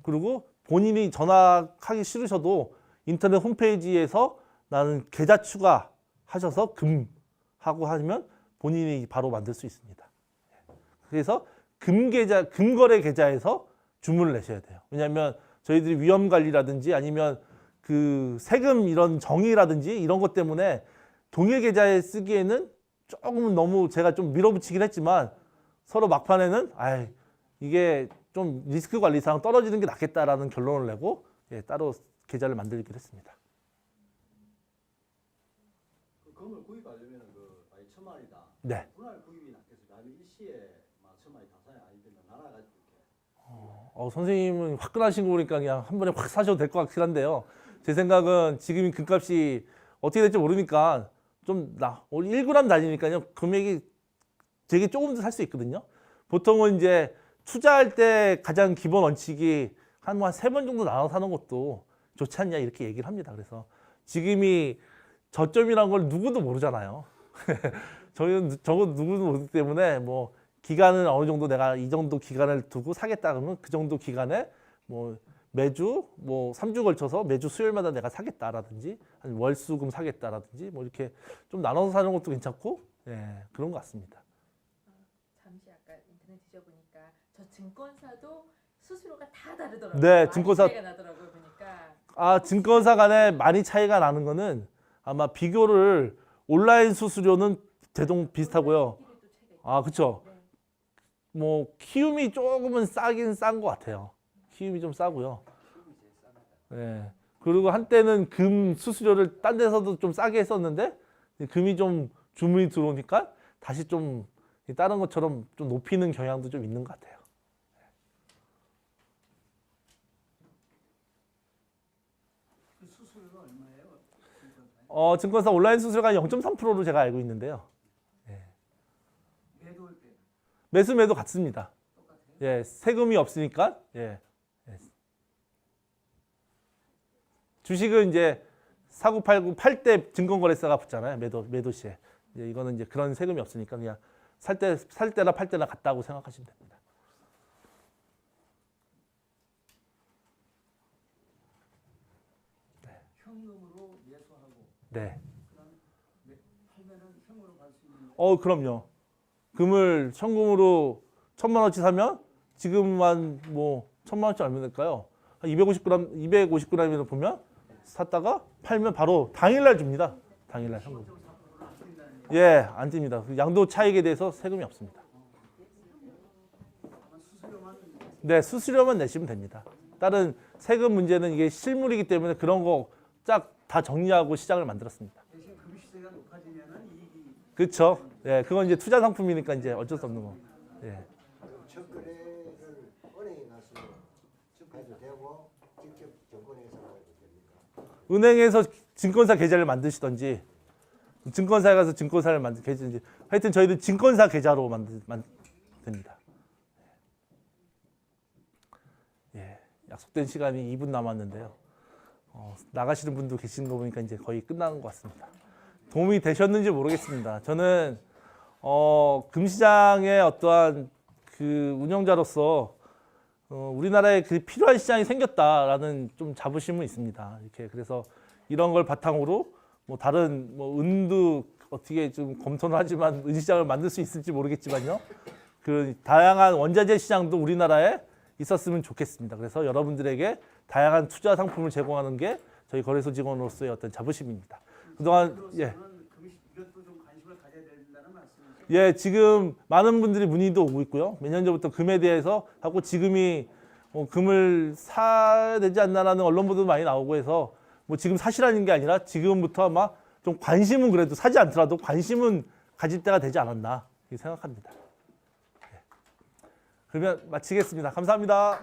그리고 본인이 전화하기 싫으셔도 인터넷 홈페이지에서 나는 계좌 추가하셔서 금하고 하면 본인이 바로 만들 수 있습니다. 그래서 금거래 계좌에서 주문을 내셔야 돼요. 왜냐하면 저희들이 위험 관리라든지 아니면 그 세금 이런 정의라든지 이런 것 때문에 동일 계좌에 쓰기에는 조금 너무 제가 좀 밀어붙이긴 했지만 서로 막판에는 이게 좀 리스크 관리상 떨어지는 게 낫겠다라는 결론을 내고 예, 따로 계좌를 만들기로 했습니다. 그 금을 구입하려면 그 만약 1,000만 원이다. 네. 분할 구입이 낫겠습니다. 아니면 일시에 막 1,000만 원이 다 사야 아니면 나눠가지고 이렇게. 선생님은 화끈하신 거 보니까 그냥 한 번에 확 사셔도 될 것 같긴 한데요. 제 생각은 지금 금값이 어떻게 될지 모르니까 좀 1g 단위니까요. 금액이 되게 조금 더 살 수 있거든요. 보통은 이제 투자할 때 가장 기본 원칙이 한 3번 정도 나눠 사는 것도 좋지 않냐 이렇게 얘기를 합니다. 그래서 지금이 저점이란 걸 누구도 모르잖아요. 저는 저거 누구도 모르기 때문에 뭐 기간은 어느 정도 내가 이 정도 기간을 두고 사겠다 그러면 그 정도 기간에 뭐 매주 뭐 3주 걸쳐서 매주 수요일마다 내가 사겠다라든지 아니면 월수금 사겠다라든지 뭐 이렇게 좀 나눠서 사는 것도 괜찮고 예, 그런 것 같습니다. 잠시 아까 인터넷 뒤져보니까 저 증권사도 수수료가 다 다르더라고요. 네, 많이 증권사- 차이가 나더라고요. 보니까. 증권사 간에 많이 차이가 나는 거는 아마 비교를 온라인 수수료는 대동 비슷하고요. 온라인 또 차이가 있고. 그렇죠. 네. 뭐 키움이 조금은 싸긴 싼 것 같아요. 키움이 좀 싸고요. 네. 그리고 한때는 금 수수료를 딴 데서도 좀 싸게 했었는데 금이 좀 주문이 들어오니까 다시 좀 다른 것처럼 좀 높이는 경향도 좀 있는 것 같아요. 그 수수료가 얼마예요? 증권사 온라인 수수료가 0.3%로 제가 알고 있는데요. 매도할 때 매수 같습니다. 똑같아요? 예, 세금이 없으니까. 예. 주식은 이제 사고 팔고 팔 때 증권거래세가 붙잖아요. 매도 시에. 이거는 이제 그런 세금이 없으니까 그냥 살 때나 팔 때나 같다고 생각하시면 됩니다. 현금으로 매수하고 네. 그다음에 팔면은 현금으로 갈 수 있는. 그럼요. 금을 현금으로 1,000만 원치 사면 지금만 뭐 1,000만 원치 얼마 될까요? 한 250g이면 보면 샀다가 팔면 바로 당일날 줍니다. 당일날 현금. 예, 안 찝니다. 그 양도 차익에 대해서 세금이 없습니다. 네, 수수료만 내시면 됩니다. 다른 세금 문제는 이게 실물이기 때문에 그런 거 쫙 다 정리하고 시장을 만들었습니다. 대신 금시세가 높아지면은 이익이. 그렇죠. 예, 그건 이제 투자 상품이니까 이제 어쩔 수 없는 거. 예. 첫 거래를 은행에 가서 해도 되고 직접 증권회사 가도 됩니까? 은행에서 증권사 계좌를 만드시던지 증권사에 가서 증권사를 계시든지 하여튼 저희는 증권사 계좌로 됩니다. 예, 약속된 시간이 2분 남았는데요. 나가시는 분도 계시는 거 보니까 이제 거의 끝나는 것 같습니다. 도움이 되셨는지 모르겠습니다. 저는 금시장의 어떠한 그 운영자로서 우리나라에 그 필요한 시장이 생겼다라는 좀 자부심은 있습니다. 이렇게 그래서 이런 걸 바탕으로 뭐 다른 뭐 은도 어떻게 좀 검토는 하지만 은시장을 만들 수 있을지 모르겠지만요. 그 다양한 원자재 시장도 우리나라에 있었으면 좋겠습니다. 그래서 여러분들에게 다양한 투자 상품을 제공하는 게 저희 거래소 직원으로서의 어떤 자부심입니다. 그동안 이것도 좀 관심을 가져야 된다는 말씀이죠. 예, 지금 많은 분들이 문의도 오고 있고요. 몇 년 전부터 금에 대해서 하고 지금이 금을 사야 되지 않나라는 언론 보도도 많이 나오고 해서 뭐 지금 사시라는 게 아니라 지금부터 아마 좀 관심은 그래도 사지 않더라도 관심은 가질 때가 되지 않았나 이렇게 생각합니다. 그러면 마치겠습니다. 감사합니다.